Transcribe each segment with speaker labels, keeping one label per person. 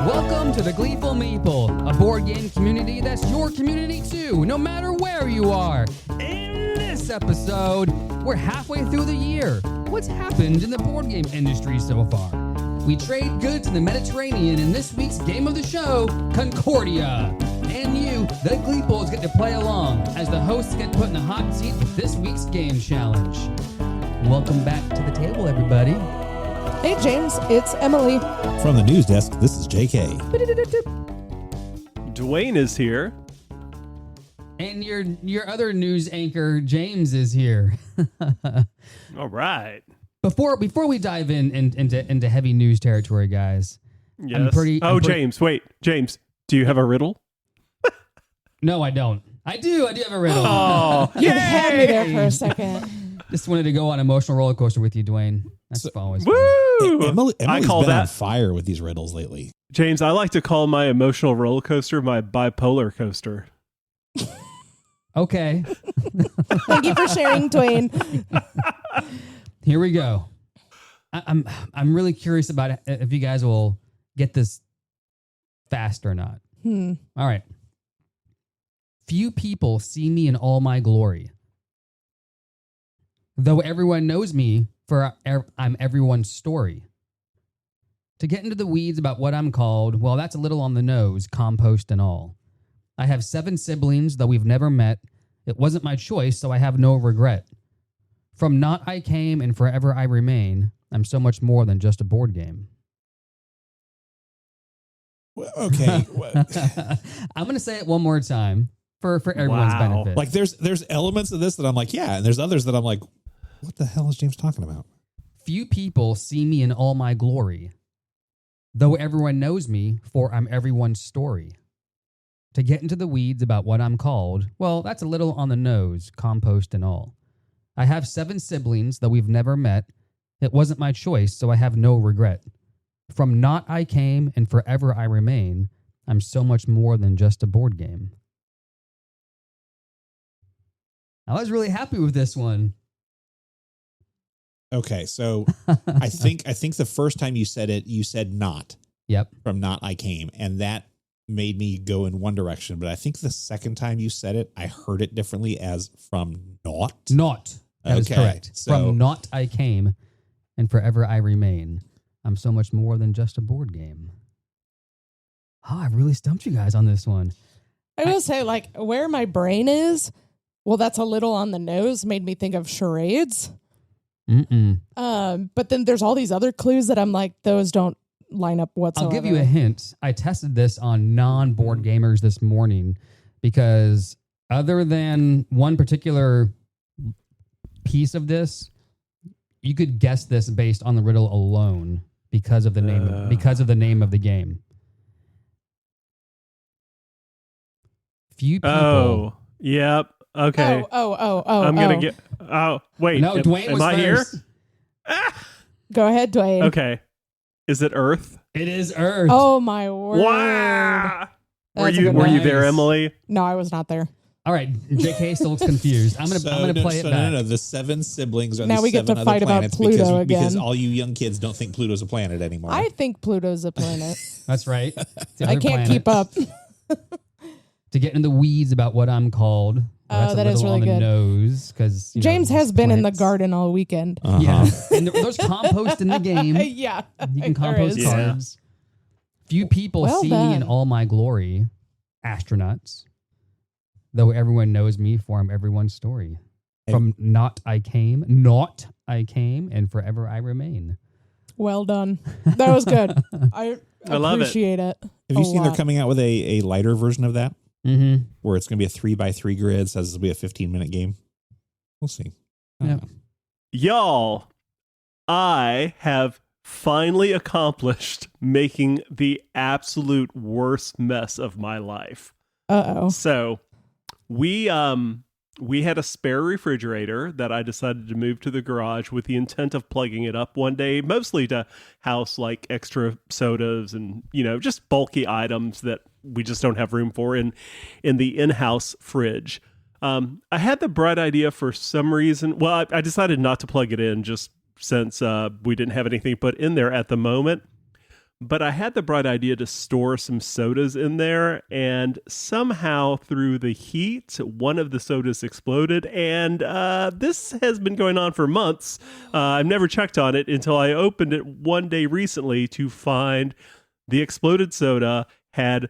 Speaker 1: Welcome to the Gleeful Meeple, a board game community that's your community too, no matter where you are. In this episode, we're halfway through the year. What's happened in the board game industry so far? We trade goods in the Mediterranean in this week's game of the show, Concordia. And you, the Gleeples, get to play along as the hosts get put in the hot seat with this week's game challenge. Welcome back to the table, everybody.
Speaker 2: Hey, James, it's Emily.
Speaker 3: From the news desk, this is JK.
Speaker 4: Dwayne is here.
Speaker 1: And your other news anchor, James, is here.
Speaker 4: All right.
Speaker 1: Before we dive into heavy news territory, guys.
Speaker 4: Yes. James, wait. James, do you have a riddle?
Speaker 1: No, I don't. I do have a riddle.
Speaker 4: Oh,
Speaker 2: You had me there for a second.
Speaker 1: Just wanted to go on an emotional roller coaster with you, Dwayne. That's always fun.
Speaker 4: Woo!
Speaker 3: Emily's
Speaker 4: I call
Speaker 3: been
Speaker 4: that
Speaker 3: on fire with these riddles lately.
Speaker 4: James, I like to call my emotional roller coaster my bipolar coaster.
Speaker 1: Okay.
Speaker 2: Thank you for sharing, Dwayne.
Speaker 1: Here we go. I'm really curious about if you guys will get this fast or not. All right. Few people see me in all my glory, though everyone knows me for I'm everyone's story. To get into the weeds about what I'm called, well, that's a little on the nose, compost and all. I have 7 siblings, though we've never met. It wasn't my choice, so I have no regret. From naught I came and forever I remain. I'm so much more than just a board game.
Speaker 3: Well, okay.
Speaker 1: I'm going to say it one more time for everyone's benefit.
Speaker 3: Like there's elements of this that I'm like, yeah, and there's others that I'm like, what the hell is James talking about?
Speaker 1: Few people see me in all my glory, though everyone knows me for I'm everyone's story. To get into the weeds about what I'm called, well, that's a little on the nose, compost and all. I have 7 siblings, though we've never met. It wasn't my choice, so I have no regret. From naught I came and forever I remain. I'm so much more than just a board game. I was really happy with this one.
Speaker 3: Okay, so I think the first time you said it, you said not.
Speaker 1: Yep.
Speaker 3: From not I came, and that made me go in one direction. But I think the second time you said it, I heard it differently as from naught.
Speaker 1: Naught. That is correct.
Speaker 3: So,
Speaker 1: from naught I came and forever I remain. I'm so much more than just a board game. Oh, I really stumped you guys on this one.
Speaker 2: I will say, like, where my brain is, well, that's a little on the nose, made me think of charades. But then there's all these other clues that I'm like, those don't line up whatsoever.
Speaker 1: I'll give you a hint. I tested this on non-board gamers this morning because other than one particular piece of this, you could guess this based on the riddle alone because of the name of the game. Few people.
Speaker 4: Oh, yep. Okay. I'm gonna get. Oh, wait.
Speaker 1: No, Dwayne was
Speaker 4: am I
Speaker 1: first.
Speaker 4: Here?
Speaker 2: Go ahead, Dwayne.
Speaker 4: Okay. Is it Earth?
Speaker 1: It is Earth.
Speaker 2: Oh my word!
Speaker 4: Wow.
Speaker 2: That's a
Speaker 4: Were
Speaker 2: good one.
Speaker 4: you there, Emily?
Speaker 2: No, I was not there.
Speaker 1: All right, JK still looks confused. I'm gonna play it back.
Speaker 3: No. The 7 siblings are
Speaker 2: Now
Speaker 3: the
Speaker 2: we get
Speaker 3: 7
Speaker 2: to
Speaker 3: other
Speaker 2: fight about
Speaker 3: planets
Speaker 2: Pluto
Speaker 3: because
Speaker 2: again.
Speaker 3: all you young kids don't think Pluto's a planet anymore.
Speaker 2: I think Pluto's a planet.
Speaker 1: That's right. It's the
Speaker 2: I
Speaker 1: other
Speaker 2: can't
Speaker 1: planet.
Speaker 2: keep up.
Speaker 1: To get into the weeds about what I'm called. That's
Speaker 2: that
Speaker 1: a
Speaker 2: is
Speaker 1: little
Speaker 2: really
Speaker 1: on the
Speaker 2: good.
Speaker 1: nose because
Speaker 2: James has been in the garden all weekend.
Speaker 1: Yeah, and there's compost in the game.
Speaker 2: Yeah,
Speaker 1: You can
Speaker 2: there
Speaker 1: compost
Speaker 2: is.
Speaker 1: cards. Few people
Speaker 2: Well
Speaker 1: see me in
Speaker 2: done.
Speaker 1: all my glory. Astronauts, though everyone knows me for I'm everyone's story. From naught I came, and forever I remain.
Speaker 2: Well done. That was good. I
Speaker 4: love it.
Speaker 2: appreciate it.
Speaker 3: Have you seen they're coming out with a lighter version of that?
Speaker 1: Mm-hmm.
Speaker 3: Where it's going to be a 3x3 grid, says it'll be a 15-minute game. We'll see.
Speaker 1: Yeah.
Speaker 4: Y'all, I have finally accomplished making the absolute worst mess of my life.
Speaker 2: Uh-oh.
Speaker 4: So we we had a spare refrigerator that I decided to move to the garage with the intent of plugging it up one day, mostly to house like extra sodas and, just bulky items that we just don't have room for in the in-house fridge. I had the bright idea for some reason. Well, I decided not to plug it in just since we didn't have anything put in there at the moment. But I had the bright idea to store some sodas in there, and somehow through the heat, one of the sodas exploded, and this has been going on for months. I've never checked on it until I opened it one day recently to find the exploded soda had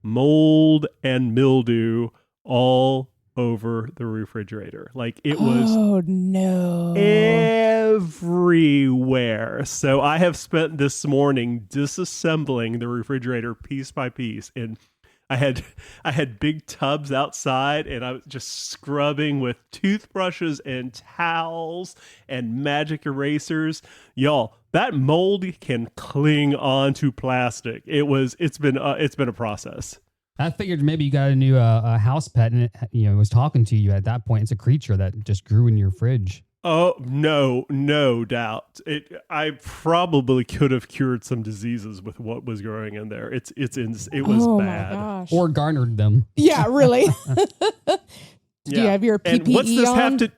Speaker 4: mold and mildew all over the refrigerator. Like it was everywhere. So I have spent this morning disassembling the refrigerator piece by piece, and I had big tubs outside, and I was just scrubbing with toothbrushes and towels and magic erasers. Y'all, that mold can cling onto plastic. It's been a process.
Speaker 1: I figured maybe you got a new house pet, and it was talking to you at that point. It's a creature that just grew in your fridge.
Speaker 4: Oh, no doubt. I probably could have cured some diseases with what was growing in there. It was bad.
Speaker 2: My gosh.
Speaker 1: Or garnered them.
Speaker 2: Yeah, really. Do you have your PPE
Speaker 4: and what's this
Speaker 2: on?
Speaker 4: have to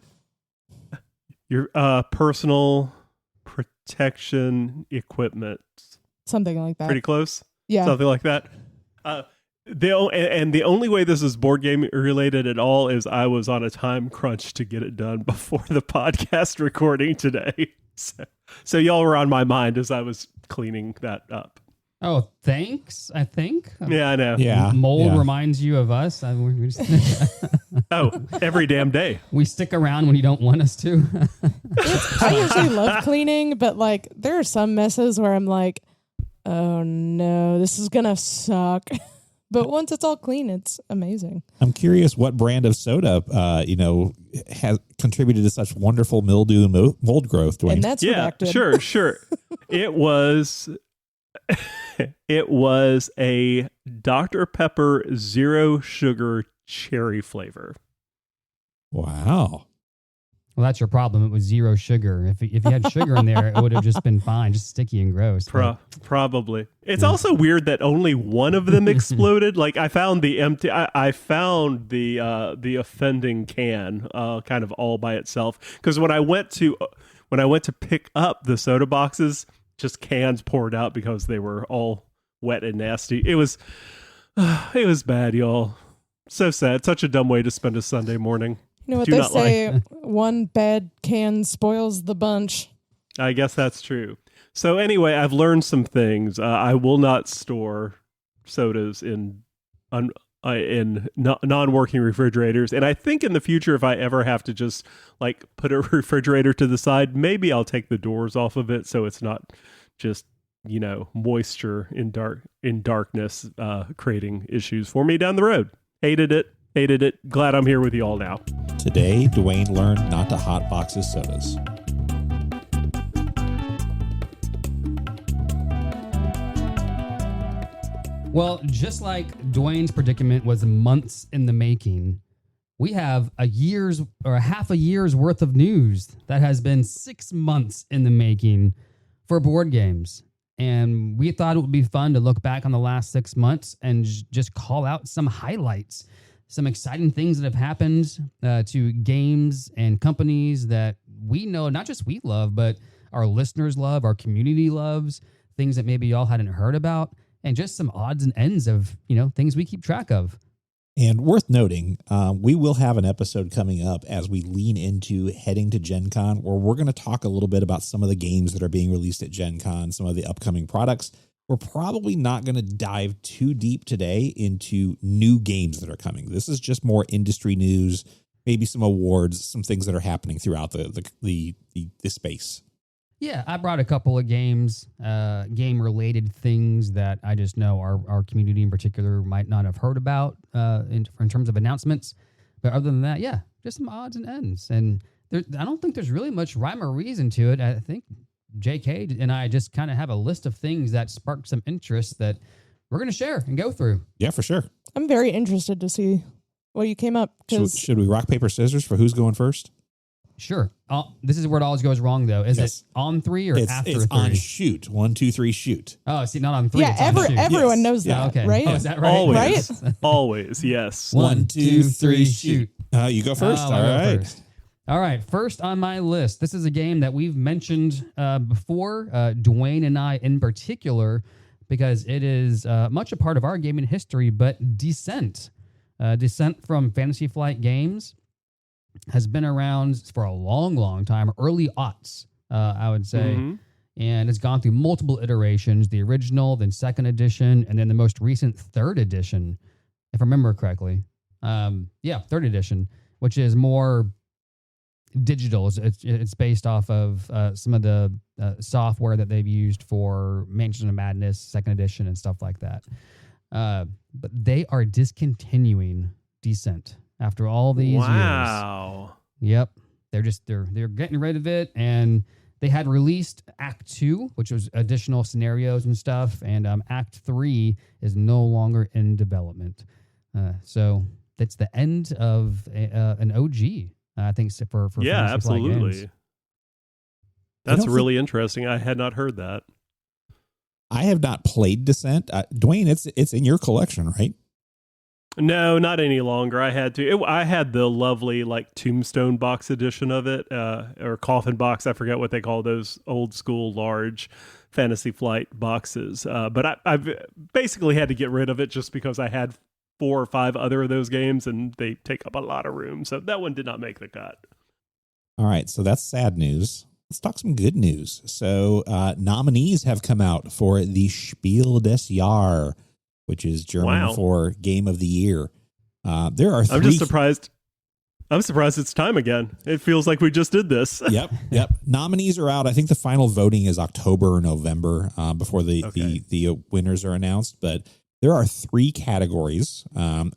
Speaker 4: your personal protection equipment?
Speaker 2: Something like that.
Speaker 4: Pretty close?
Speaker 2: Yeah.
Speaker 4: Something like that. The only way this is board game related at all is I was on a time crunch to get it done before the podcast recording today. So y'all were on my mind as I was cleaning that up.
Speaker 1: Oh, thanks, I think.
Speaker 4: Yeah, I know.
Speaker 3: Yeah.
Speaker 1: Mold reminds you of us.
Speaker 4: Oh, every damn day.
Speaker 1: We stick around when you don't want us to.
Speaker 2: I usually love cleaning, but like there are some messes where I'm like, oh no, this is going to suck. But once it's all clean, it's amazing. I'm
Speaker 3: curious what brand of soda, has contributed to such wonderful mildew and mold growth, Dwayne.
Speaker 2: And that's redacted.
Speaker 4: Sure. It was a Dr. Pepper zero sugar cherry flavor.
Speaker 3: Wow.
Speaker 1: Well, that's your problem. It was zero sugar. If you had sugar in there, it would have just been fine, just sticky and gross.
Speaker 4: Probably. It's also weird that only one of them exploded. Like I found the empty. I found the offending can kind of all by itself, because when I went to pick up the soda boxes, just cans poured out because they were all wet and nasty. It was bad, y'all. So sad. Such a dumb way to spend a Sunday morning.
Speaker 2: You know what they say, one bad can spoils the bunch.
Speaker 4: I guess that's true. So anyway, I've learned some things. I will not store sodas in non-working refrigerators. And I think in the future, if I ever have to just like put a refrigerator to the side, maybe I'll take the doors off of it so it's not just, moisture in darkness creating issues for me down the road. Hated it. Glad I'm here with you all now.
Speaker 3: Today, Dwayne learned not to hotbox his sodas.
Speaker 1: Well, just like Dwayne's predicament was months in the making, we have half a year's worth of news that has been 6 months in the making for board games. And we thought it would be fun to look back on the last 6 months and just call out some highlights, some exciting things that have happened to games and companies that we know, not just we love, but our listeners love, our community loves, things that maybe y'all hadn't heard about, and just some odds and ends of, things we keep track of.
Speaker 3: And worth noting, we will have an episode coming up as we lean into heading to Gen Con, where we're going to talk a little bit about some of the games that are being released at Gen Con, some of the upcoming products. We're probably not going to dive too deep today into new games that are coming. This is just more industry news, maybe some awards, some things that are happening throughout the space.
Speaker 1: Yeah, I brought a couple of games, game-related things that I just know our community in particular might not have heard about in terms of announcements. But other than that, yeah, just some odds and ends. And I don't think there's really much rhyme or reason to it. I think JK and I just kind of have a list of things that spark some interest that we're going to share and go through.
Speaker 3: Yeah, for sure.
Speaker 2: I'm very interested to see Well, you came up because
Speaker 3: Should we rock, paper, scissors for who's going first?
Speaker 1: Sure. This is where it always goes wrong, though. Is
Speaker 3: Yes.
Speaker 1: it on 3 or after 3?
Speaker 3: It's on shoot. 1, 2, 3, shoot.
Speaker 1: Oh, see, not on 3.
Speaker 2: yeah,
Speaker 1: it's on shoot.
Speaker 2: everyone
Speaker 3: Yes.
Speaker 2: knows that,
Speaker 1: Okay.
Speaker 2: right?
Speaker 1: Oh, is that right?
Speaker 4: Always.
Speaker 2: Right?
Speaker 4: Always, yes.
Speaker 3: 1, 2, 3, shoot. You go first.
Speaker 1: Oh,
Speaker 3: All
Speaker 1: I go
Speaker 3: right.
Speaker 1: first. All right. First on my list, this is a game that we've mentioned before, Dwayne and I in particular, because it is much a part of our gaming history, but Descent. Descent from Fantasy Flight Games has been around for a long, long time, early aughts, I would say.
Speaker 4: Mhm.
Speaker 1: And it's gone through multiple iterations, the original, then second edition, and then the most recent third edition, if I remember correctly. Third edition, which is more digital. It's based off of some of the software that they've used for Mansion of Madness, second edition, and stuff like that. But they are discontinuing Descent after all these years.
Speaker 4: Wow.
Speaker 1: Yep. They're getting rid of it, and they had released Act 2, which was additional scenarios and stuff, and Act 3 is no longer in development. So that's the end of an OG, I think, for
Speaker 4: Yeah,
Speaker 1: Fantasy Flight
Speaker 4: absolutely.
Speaker 1: games.
Speaker 4: That's
Speaker 3: don't
Speaker 4: really interesting. I had not heard that.
Speaker 3: I have not played Descent. Dwayne, it's in your collection, right?
Speaker 4: No, not any longer. I had to. I had the lovely Tombstone box edition of it, or coffin box. I forget what they call those old school large Fantasy Flight boxes. But I've basically had to get rid of it just because I had 4 or 5 other of those games, and they take up a lot of room. So that one did not make the cut.
Speaker 3: All right, so that's sad news. Let's talk some good news. So nominees have come out for the Spiel des Jahres, which is German for Game of the Year. There are 3.
Speaker 4: I'm just surprised. I'm surprised it's time again. It feels like we just did this.
Speaker 3: Yep. Nominees are out. I think the final voting is October or November before the winners are announced. But there are 3 categories.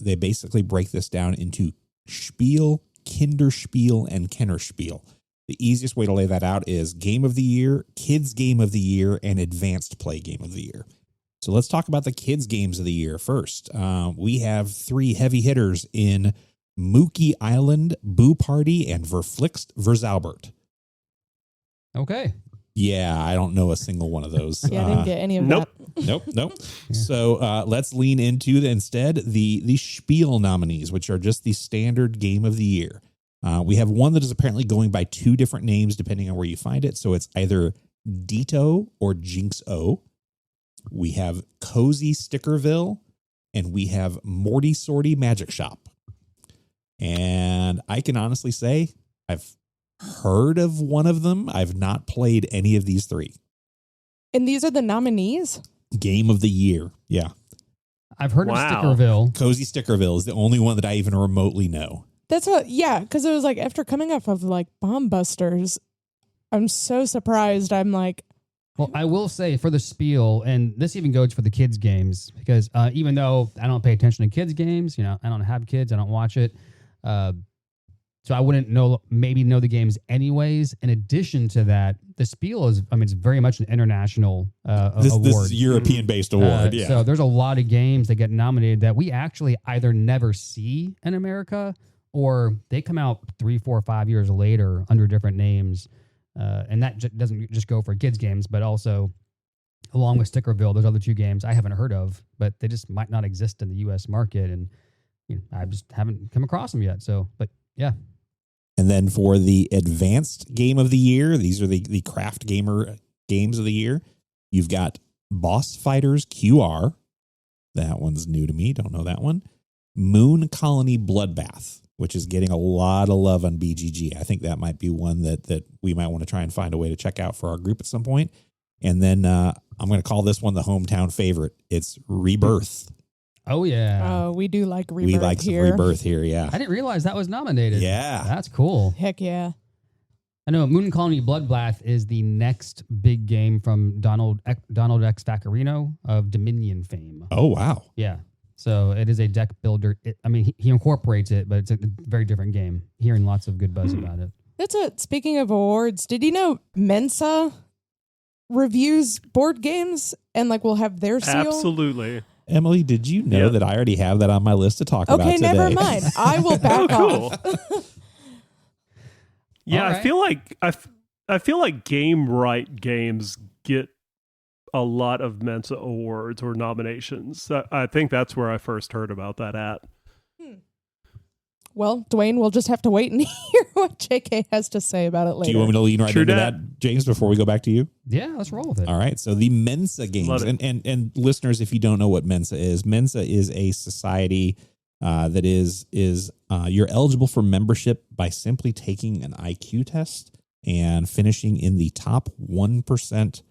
Speaker 3: They basically break this down into Spiel, Kinderspiel, and Kennerspiel. The easiest way to lay that out is Game of the Year, Kids Game of the Year, and Advanced Play Game of the Year. So let's talk about the Kids Games of the Year first. We have 3 heavy hitters in Mookie Island, Boo Party, and Verflixt Verzalbert.
Speaker 1: Okay.
Speaker 3: Yeah, I don't know a single one of those.
Speaker 2: Yeah, I didn't get any of
Speaker 4: Nope.
Speaker 2: that.
Speaker 3: Nope. So let's lean into instead the Spiel nominees, which are just the standard Game of the Year. We have one that is apparently going by 2 different names depending on where you find it. So it's either Dito or Jinx O. We have Cozy Stickerville, and we have Morty Sorty Magic Shop. And I can honestly say I've heard of one of them. I've not played any of these 3.
Speaker 2: And these are the nominees?
Speaker 3: Game of the Year. Yeah.
Speaker 1: I've heard of
Speaker 4: Wow.
Speaker 1: Stickerville.
Speaker 3: Cozy Stickerville is the only one that I even remotely know.
Speaker 2: That's what, yeah, because it was like after coming off of Bomb Busters, I'm so surprised. I'm like,
Speaker 1: Well, I will say for the Spiel, and this even goes for the kids' games, because even though I don't pay attention to kids' games, I don't have kids, I don't watch it, so I wouldn't know the games anyways. In addition to that, the Spiel is, it's very much an international
Speaker 3: This
Speaker 1: award.
Speaker 3: is a European-based award, yeah.
Speaker 1: So there's a lot of games that get nominated that we actually either never see in America, or they come out 3, 4, 5 years later under different names. And that doesn't just go for kids games, but also along with Stickerville, there's other 2 games I haven't heard of, but they just might not exist in the U.S. market. And I just haven't come across them yet. So, but yeah.
Speaker 3: And then for the Advanced Game of the Year, these are the craft gamer games of the year. You've got Boss Fighters QR. That one's new to me. Don't know that one. Moon Colony Bloodbath, which is getting a lot of love on BGG. I think that might be one that we might want to try and find a way to check out for our group at some point. And then I'm going to call this one the hometown favorite. It's Rebirth.
Speaker 1: Oh, yeah.
Speaker 2: we do like Rebirth
Speaker 3: We like
Speaker 2: here.
Speaker 3: some Rebirth here, yeah.
Speaker 1: I didn't realize that was nominated.
Speaker 3: Yeah.
Speaker 1: That's cool.
Speaker 2: Heck yeah.
Speaker 1: I know Moon Colony Bloodbath is the next big game from Donald X Vaccarino of Dominion fame.
Speaker 3: Oh, wow.
Speaker 1: Yeah. So it is a deck builder. He incorporates it, but it's a very different game. Hearing lots of good buzz about it.
Speaker 2: That's it. Speaking of awards, did you know Mensa reviews board games and will have their seal?
Speaker 4: Absolutely.
Speaker 3: Emily, did you know that I already have that on my list to talk about
Speaker 2: Okay,
Speaker 3: today?
Speaker 2: never mind. I will back
Speaker 4: cool.
Speaker 2: off.
Speaker 4: Yeah,
Speaker 1: All right.
Speaker 4: I feel like Game Right games get a lot of Mensa awards or nominations. I think that's where I first heard about that at.
Speaker 2: Well, Dwayne, we'll just have to wait and hear what JK has to say about it later.
Speaker 3: Do you want me to lean right
Speaker 4: True
Speaker 3: into
Speaker 4: dat.
Speaker 3: that, James, before we go back to you?
Speaker 1: Yeah, let's roll with it.
Speaker 3: All right. So the Mensa games,
Speaker 4: Love it.
Speaker 3: and listeners, if you don't know what Mensa is a society that is you're eligible for membership by simply taking an IQ test and finishing in the top 1%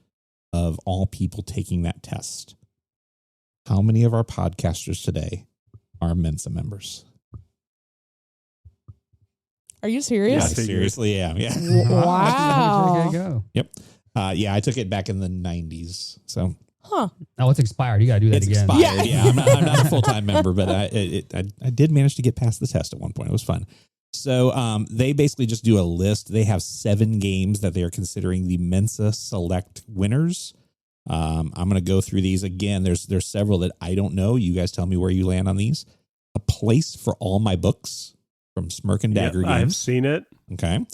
Speaker 3: of all people taking that test. How many of our podcasters today are Mensa members?
Speaker 2: Are you serious?
Speaker 3: I seriously am. Yeah.
Speaker 2: Wow.
Speaker 1: Go.
Speaker 3: Yep. Yeah, I took it back in the 90s. So
Speaker 2: Huh.
Speaker 1: Oh, it's expired. You got to do that
Speaker 3: it's
Speaker 1: again.
Speaker 3: expired. Yeah, I'm not a full-time member, but I did manage to get past the test at one point. It was fun. So they basically just do a list. They have 7 games that they are considering the Mensa Select winners. I'm going to go through these again. There's several that I don't know. You guys tell me where you land on these. A Place for All My Books from Smirk and Dagger Games.
Speaker 4: I've seen it.
Speaker 3: Okay.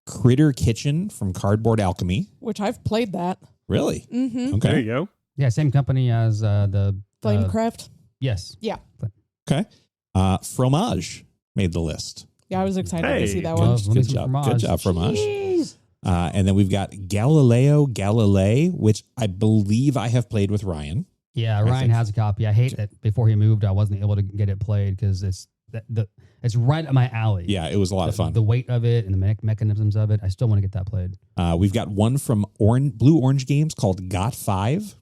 Speaker 3: Critter Kitchen from Cardboard Alchemy.
Speaker 2: Which I've played that.
Speaker 3: Really?
Speaker 2: Mm-hmm.
Speaker 3: Okay.
Speaker 4: There you go.
Speaker 1: Yeah, same company as the
Speaker 2: Flamecraft.
Speaker 1: Yes.
Speaker 2: Yeah.
Speaker 3: Okay. Fromage made the list.
Speaker 2: Yeah, I was excited to
Speaker 4: Hey.
Speaker 2: see that
Speaker 1: Well,
Speaker 2: one.
Speaker 1: let me
Speaker 3: Good
Speaker 1: some
Speaker 3: job.
Speaker 1: fromage.
Speaker 3: Good job, Fromage.
Speaker 1: Jeez.
Speaker 3: And then we've got Galileo Galilei, which I believe I have played with Ryan.
Speaker 1: Yeah,
Speaker 3: I
Speaker 1: Ryan
Speaker 3: think-
Speaker 1: has a copy. I hate that before he moved, I wasn't able to get it played because it's right up my alley.
Speaker 3: Yeah, it was a lot of fun.
Speaker 1: The weight of it and the mechanisms of it. I still want to get that played.
Speaker 3: We've got one from Blue Orange Games called Got 5.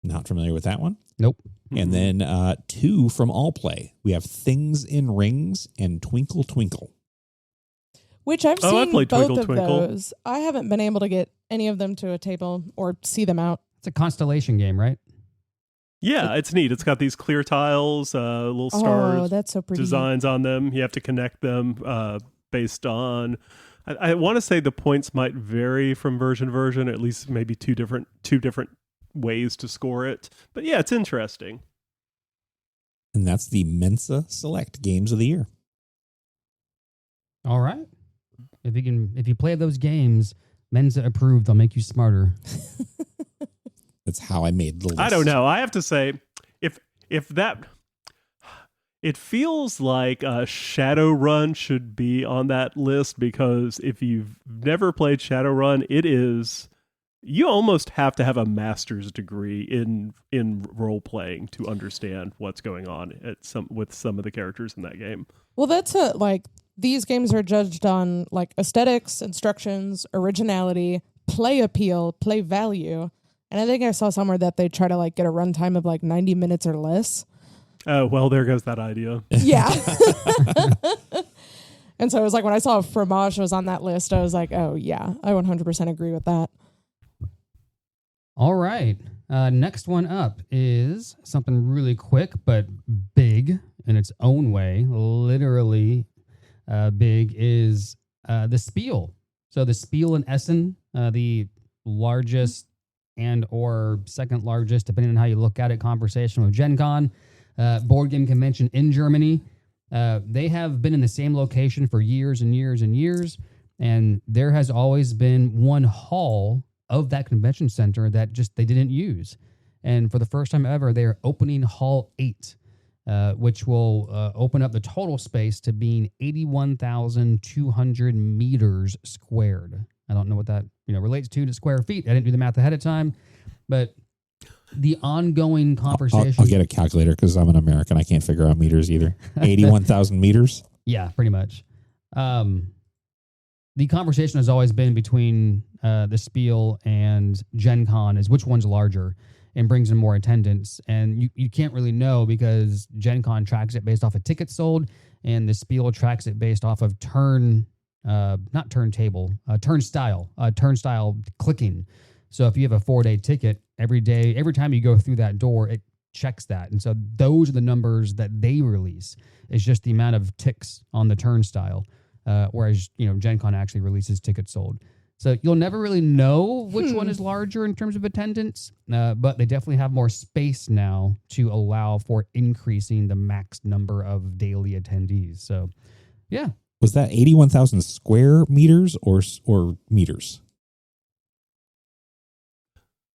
Speaker 3: Not familiar with that one.
Speaker 1: Nope.
Speaker 3: And then 2 from All Play. We have Things in Rings and Twinkle Twinkle.
Speaker 2: Which I've
Speaker 4: Oh, I
Speaker 2: seen
Speaker 4: played
Speaker 2: both
Speaker 4: Twinkle
Speaker 2: of
Speaker 4: Twinkle.
Speaker 2: those. I haven't been able to get any of them to a table or see them out.
Speaker 1: It's a constellation game, right?
Speaker 4: Yeah, it's neat. It's got these clear tiles, little
Speaker 2: Oh,
Speaker 4: stars,
Speaker 2: that's so pretty.
Speaker 4: designs on them. You have to connect them based on. I want to say the points might vary from version to version. At least maybe two different ways to score it. But yeah, it's interesting.
Speaker 3: And that's the Mensa Select Games of the Year.
Speaker 1: All right. If you play those games, Mensa approved, they'll make you smarter.
Speaker 3: That's how I made the list.
Speaker 4: I don't know. I have to say, if that, it feels like Shadowrun should be on that list, because if you've never played Shadowrun, it is, you almost have to have a master's degree in role playing to understand what's going on with some of the characters in that game.
Speaker 2: Well, that's like these games are judged on like aesthetics, instructions, originality, play appeal, play value. And I think I saw somewhere that they try to like get a runtime of like 90 minutes or less.
Speaker 4: Oh, well, there goes that idea.
Speaker 2: Yeah. And so it was like when I saw Fromage was on that list, I was like, oh yeah, I 100% agree with that.
Speaker 1: All right. Next one up is something really quick but big in its own way. Literally big is the Spiel. So the Spiel in Essen, the largest and or second largest, depending on how you look at it, conversation with Gen Con, board game convention in Germany. They have been in the same location for years and years and years. And there has always been one hall of that convention center that just they didn't use. And for the first time ever, they are opening Hall 8, which will open up the total space to being 81,200 meters squared. I don't know what that relates to square feet. I didn't do the math ahead of time, but the ongoing conversation.
Speaker 3: I'll get a calculator because I'm an American. I can't figure out meters either. 81,000 meters.
Speaker 1: Yeah, pretty much. The conversation has always been between the Spiel and Gen Con is which one's larger and brings in more attendance. And you can't really know because Gen Con tracks it based off of tickets sold and the Spiel tracks it based off of turnstile clicking. So if you have a 4-day ticket, every time you go through that door, it checks that. And so those are the numbers that they release. It's just the amount of ticks on the turnstile. Whereas, Gen Con actually releases tickets sold. So you'll never really know which one is larger in terms of attendance, but they definitely have more space now to allow for increasing the max number of daily attendees. So, yeah.
Speaker 3: Was that 81,000 square meters or meters?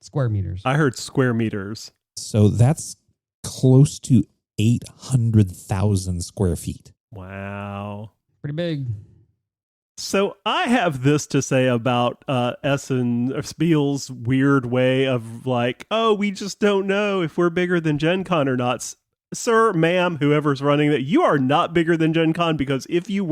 Speaker 1: Square meters.
Speaker 4: I heard square meters.
Speaker 3: So that's close to 800,000 square feet.
Speaker 4: Wow.
Speaker 1: Pretty big.
Speaker 4: So I have this to say about Spiel's weird way of like, oh, we just don't know if we're bigger than Gen Con or not. Sir, ma'am, whoever's running that, you are not bigger than Gen Con, because if you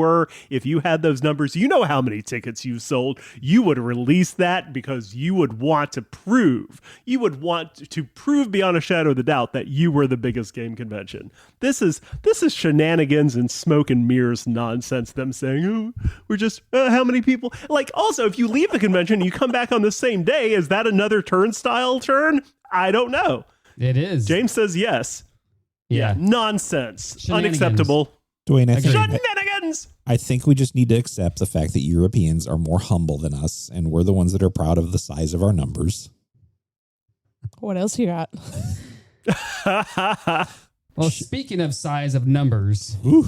Speaker 4: had those numbers, you know how many tickets you've sold. You would release that because you would want to prove. You would want to prove beyond a shadow of the doubt that you were the biggest game convention. This is shenanigans and smoke and mirrors nonsense, them saying, oh, we're just, how many people? Like, also, if you leave the convention and you come back on the same day, is that another turnstile turn? I don't know.
Speaker 1: It is.
Speaker 4: James says yes.
Speaker 1: Yeah.
Speaker 4: Nonsense. Unacceptable.
Speaker 3: Dwayne,
Speaker 4: Shenanigans.
Speaker 3: I think we just need to accept the fact that Europeans are more humble than us, and we're the ones that are proud of the size of our numbers.
Speaker 2: What else you got?
Speaker 1: Well, speaking of size of numbers,
Speaker 3: Ooh.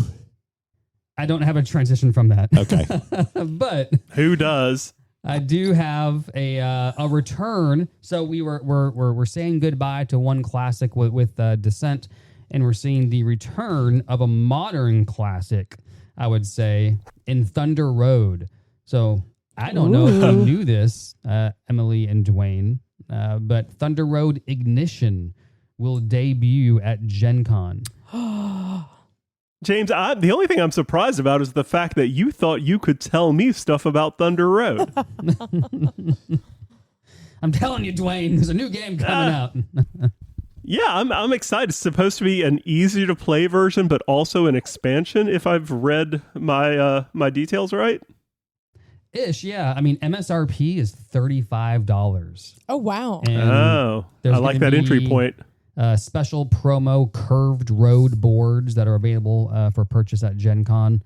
Speaker 1: I don't have a transition from that.
Speaker 3: Okay.
Speaker 1: But
Speaker 4: who does?
Speaker 1: I do have a return. So we're saying goodbye to one classic with Descent, and we're seeing the return of a modern classic, I would say, in Thunder Road. So I don't know if you knew this, Emily and Dwayne, but Thunder Road Ignition will debut at Gen Con.
Speaker 4: James, the only thing I'm surprised about is the fact that you thought you could tell me stuff about Thunder Road.
Speaker 1: I'm telling you, Dwayne, there's a new game coming out.
Speaker 4: Yeah, I'm excited. It's supposed to be an easy to play version, but also an expansion, if I've read my details right.
Speaker 1: Ish, yeah. I mean, MSRP is $35.
Speaker 2: Oh, wow.
Speaker 1: And
Speaker 4: I like that entry point.
Speaker 1: Special promo curved road boards that are available for purchase at Gen Con.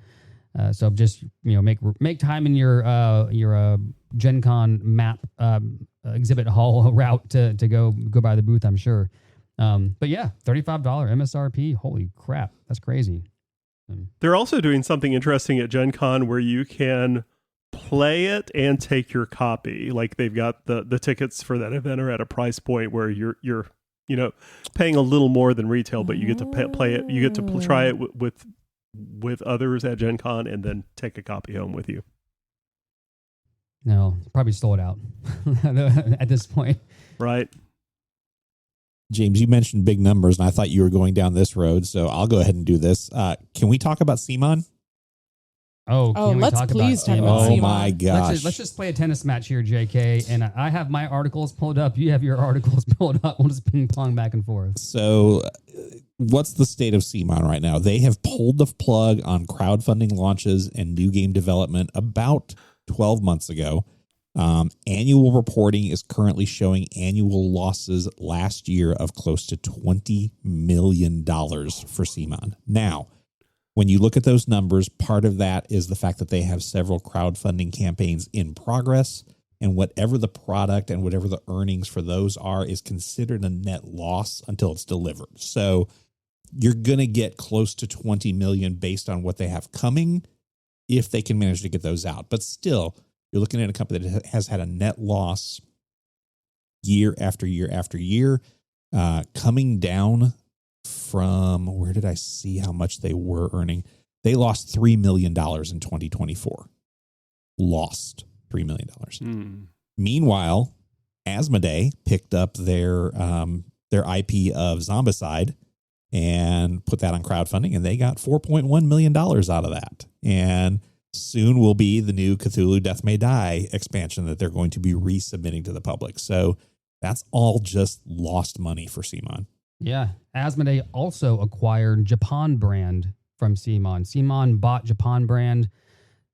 Speaker 1: So just make time in your Gen Con map exhibit hall route to go by the booth, I'm sure. But yeah, $35 MSRP. Holy crap, that's crazy.
Speaker 4: They're also doing something interesting at Gen Con where you can play it and take your copy. Like they've got the tickets for that event are at a price point where you're paying a little more than retail, but you get to play it. You get to try it with others at Gen Con and then take a copy home with you.
Speaker 1: No, probably sold out at this point.
Speaker 4: Right.
Speaker 3: James, you mentioned big numbers, and I thought you were going down this road, so I'll go ahead and do this. Can we talk about CMON?
Speaker 2: Let's please talk about
Speaker 3: Oh
Speaker 2: CMON.
Speaker 3: my gosh.
Speaker 1: Let's just play a tennis match here, JK. And I have my articles pulled up. You have your articles pulled up. We'll just ping pong back and forth.
Speaker 3: So what's the state of CMON right now? They have pulled the plug on crowdfunding launches and new game development about 12 months ago. Annual reporting is currently showing annual losses last year of close to $20 million for CMON. Now, when you look at those numbers, part of that is the fact that they have several crowdfunding campaigns in progress, and whatever the product and whatever the earnings for those are is considered a net loss until it's delivered. So you're going to get close to 20 million based on what they have coming if they can manage to get those out. But still, you're looking at a company that has had a net loss year after year after year, coming down from, where did I see how much they were earning? They lost $3 million in 2024. Lost $3 million. Meanwhile, Asmodee picked up their IP of Zombicide and put that on crowdfunding, and they got $4.1 million out of that. And soon will be the new Cthulhu Death May Die expansion that they're going to be resubmitting to the public. So that's all just lost money for CMON.
Speaker 1: Yeah. Asmodee also acquired Japan Brand from CMON. CMON bought Japan Brand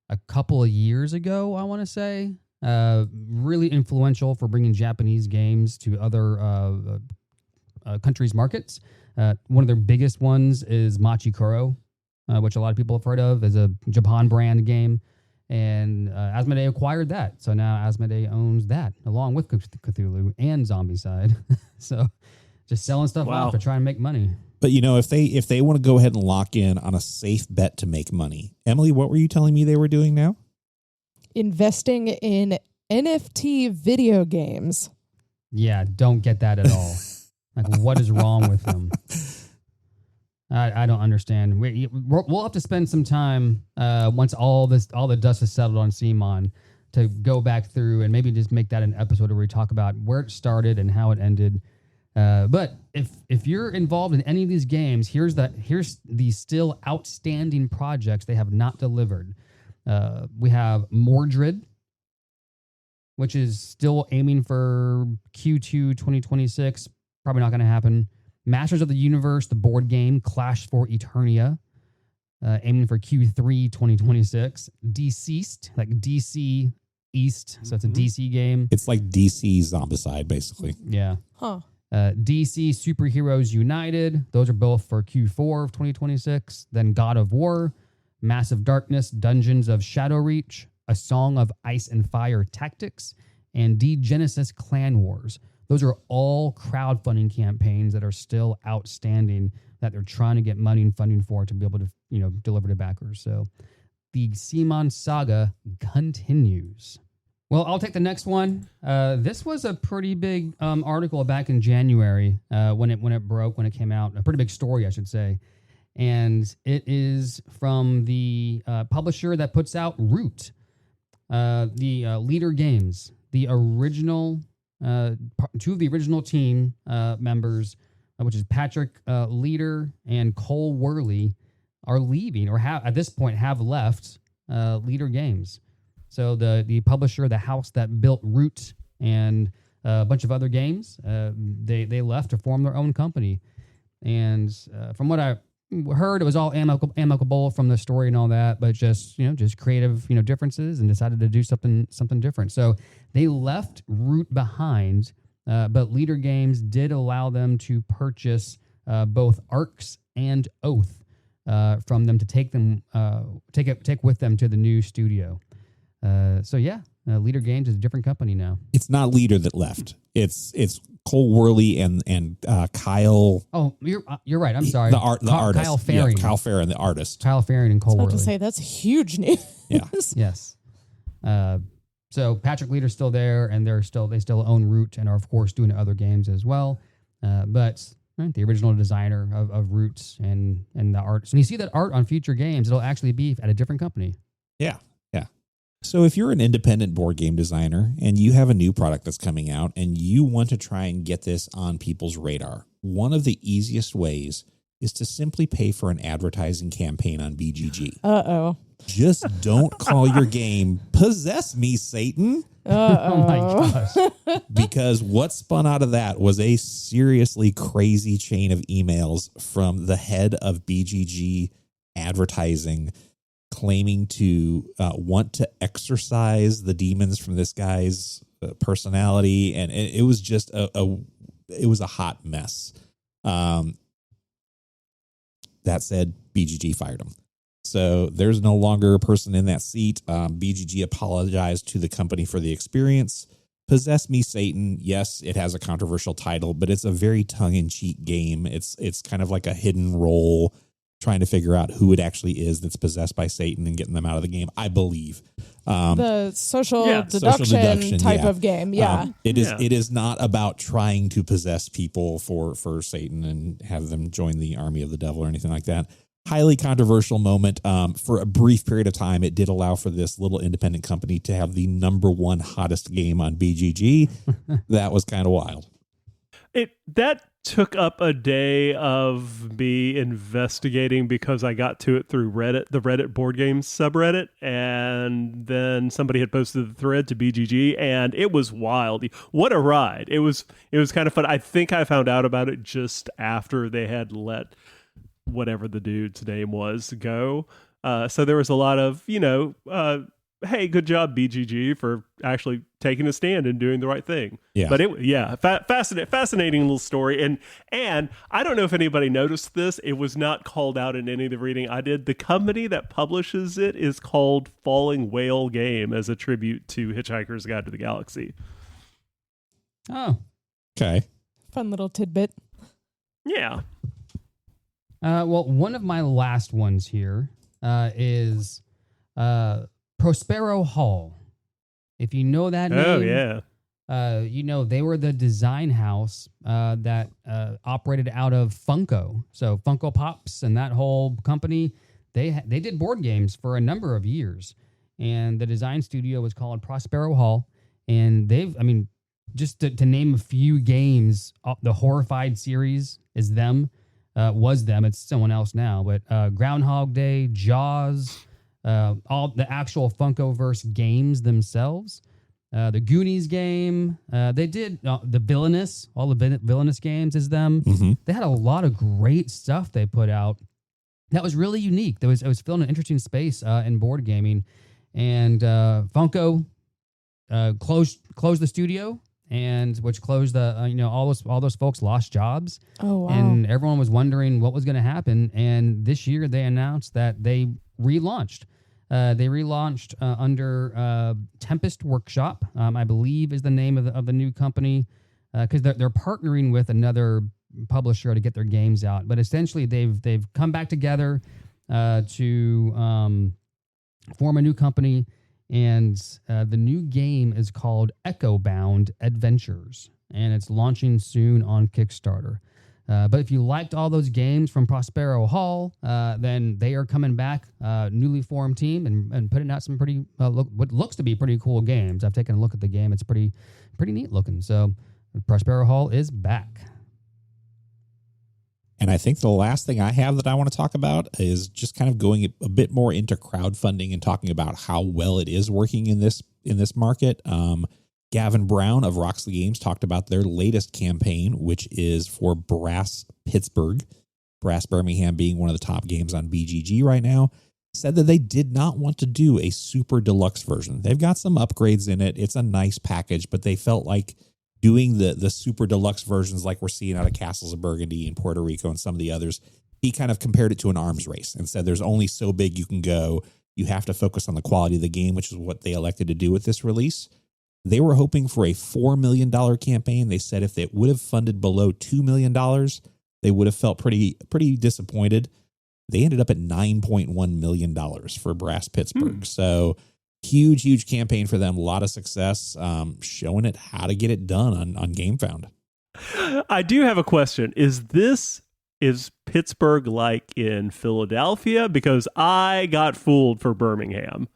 Speaker 1: a couple of years ago, I want to say. Really influential for bringing Japanese games to other countries' markets. One of their biggest ones is Machikoro, which a lot of people have heard of as a Japan Brand game. And Asmodee acquired that. So now Asmodee owns that along with Cthulhu and Zombicide. So just selling stuff off to try and make money.
Speaker 3: But, if they want to go ahead and lock in on a safe bet to make money, Emily, what were you telling me they were doing now?
Speaker 2: Investing in NFT video games.
Speaker 1: Yeah, don't get that at all. Like, what is wrong with them? I don't understand. We'll have to spend some time once all the dust is settled on CMON to go back through and maybe just make that an episode where we talk about where it started and how it ended. But if you're involved in any of these games, here's the still outstanding projects they have not delivered. We have Mordred, which is still aiming for Q2 2026. Probably not going to happen. Masters of the Universe, the board game, Clash for Eternia, aiming for Q3 2026. Deceased, like DC East, so it's a DC game.
Speaker 3: It's like DC Zombicide, basically.
Speaker 1: Yeah.
Speaker 2: Huh.
Speaker 1: DC Superheroes United, those are both for Q4 of 2026. Then God of War, Massive Darkness, Dungeons of Shadowreach, A Song of Ice and Fire Tactics, and D-Genesis Clan Wars. Those are all crowdfunding campaigns that are still outstanding that they're trying to get money and funding for to be able to, deliver to backers. So the CMON saga continues. Well, I'll take the next one. This was a pretty big article back in January when it came out. A pretty big story, I should say. And it is from the publisher that puts out Root, the Leader Games, the original. Two of the original team members, which is Patrick Leader and Cole Worley, are leaving or at this point have left Leader Games. So the publisher, the house that built Root and a bunch of other games, they left to form their own company. And from what I heard, it was all amicable from the story and all that, but just creative differences, and decided to do something different. So they left Root behind, but Leader Games did allow them to purchase both Arcs and Oath from them to take with them to the new studio. Leader Games is a different company now.
Speaker 3: It's not Leader that left. It's Cole Worley and Kyle.
Speaker 1: Oh, you're right. I'm sorry.
Speaker 3: The artist.
Speaker 1: Kyle Farring.
Speaker 3: Yeah, Kyle Farring, the artist.
Speaker 1: Kyle Farring and Cole
Speaker 2: I was
Speaker 1: Worley.
Speaker 2: about to say, that's huge news.
Speaker 3: Yeah.
Speaker 1: Yes. So Patrick Leader's still there, and they still own Root and are of course doing other games as well. But the original designer of Root and the art. So when you see that art on future games, it'll actually be at a different company.
Speaker 3: Yeah. So if you're an independent board game designer and you have a new product that's coming out and you want to try and get this on people's radar, one of the easiest ways is to simply pay for an advertising campaign on BGG.
Speaker 2: Uh-oh.
Speaker 3: Just don't call your game Possess Me, Satan.
Speaker 1: Oh my gosh.
Speaker 3: Because what spun out of that was a seriously crazy chain of emails from the head of BGG advertising, claiming to want to exorcise the demons from this guy's personality, and it was just it was a hot mess. That said, BGG fired him, so there's no longer a person in that seat. BGG apologized to the company for the experience. Possess Me, Satan. Yes, it has a controversial title, but it's a very tongue-in-cheek game. It's kind of like a hidden role, trying to figure out who it actually is that's possessed by Satan and getting them out of the game, I believe.
Speaker 2: The social deduction type of game. Yeah.
Speaker 3: It is not about trying to possess people for Satan and have them join the army of the devil or anything like that. Highly controversial moment. For a brief period of time, it did allow for this little independent company to have the number one hottest game on BGG. That was kind of wild.
Speaker 4: That took up a day of me investigating because I got to it through Reddit, the Reddit board games subreddit, and then somebody had posted the thread to BGG, and it was wild. What a ride. It was kind of fun. I think I found out about it just after they had let whatever the dude's name was go. So there was a lot of, hey, good job, BGG, for actually taking a stand and doing the right thing.
Speaker 3: Yeah.
Speaker 4: But fascinating little story. And I don't know if anybody noticed this. It was not called out in any of the reading I did. The company that publishes it is called Falling Whale Game as a tribute to Hitchhiker's Guide to the Galaxy.
Speaker 1: Oh.
Speaker 3: Okay.
Speaker 2: Fun little tidbit.
Speaker 4: Yeah.
Speaker 1: Well, one of my last ones here is Prospero Hall. If you know that name.
Speaker 4: Oh, yeah.
Speaker 1: You know, they were the design house that operated out of Funko. So Funko Pops and that whole company, they did board games for a number of years. And the design studio was called Prospero Hall. And just to name a few games, the Horrified series is them. Was them. It's someone else now. But Groundhog Day, Jaws, all the actual Funkoverse games themselves. The Goonies game. They did the Villainous. All the Villainous games is them.
Speaker 3: Mm-hmm.
Speaker 1: They had a lot of great stuff they put out. That was really unique. It was filling an interesting space in board gaming. And Funko closed the studio. And which closed the all those folks lost jobs.
Speaker 2: Oh wow!
Speaker 1: And everyone was wondering what was going to happen. And this year they announced that they relaunched. They relaunched under Tempest Workshop, I believe is the name of the new company, because they're partnering with another publisher to get their games out. But essentially they've come back together to form a new company. And the new game is called Echo Bound Adventures, and it's launching soon on Kickstarter. But if you liked all those games from Prospero Hall, then they are coming back, newly formed team, and putting out some pretty what looks to be pretty cool games. I've taken a look at the game; it's pretty neat looking. So Prospero Hall is back.
Speaker 3: And I think the last thing I have that I want to talk about is just kind of going a bit more into crowdfunding and talking about how well it is working in this market. Gavin Brown of Roxley Games talked about their latest campaign, which is for Brass Pittsburgh, Brass Birmingham being one of the top games on BGG right now. Said that they did not want to do a super deluxe version. They've got some upgrades in it. It's a nice package, but they felt like doing the super deluxe versions like we're seeing out of Castles of Burgundy and Puerto Rico and some of the others, he kind of compared it to an arms race and said there's only so big you can go. You have to focus on the quality of the game, which is what they elected to do with this release. They were hoping for a $4 million campaign. They said if they would have funded below $2 million, they would have felt pretty disappointed. They ended up at $9.1 million for Brass Pittsburgh. So huge campaign for them. A lot of success, showing it how to get it done on GameFound.
Speaker 4: I do have a question. Is Pittsburgh like in Philadelphia? Because I got fooled for Birmingham.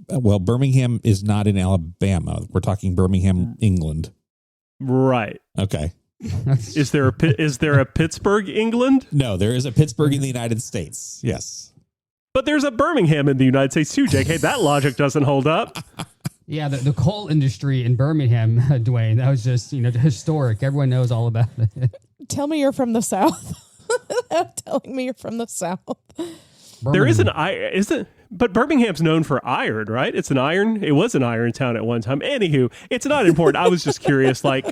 Speaker 3: Well, Birmingham is not in Alabama. We're talking Birmingham, England.
Speaker 4: Right.
Speaker 3: Okay.
Speaker 4: Is there a Pittsburgh, England?
Speaker 3: No, there is a Pittsburgh in the United States. Yes.
Speaker 4: But there's a Birmingham in the United States too, Jake. Hey, that logic doesn't hold up.
Speaker 1: Yeah, the coal industry in Birmingham, Dwayne, that was just, historic. Everyone knows all about it.
Speaker 2: Tell me you're from the South. Telling me you're from the South.
Speaker 4: There is but Birmingham's known for iron, right? It was an iron town at one time. Anywho, it's not important. I was just curious. Like,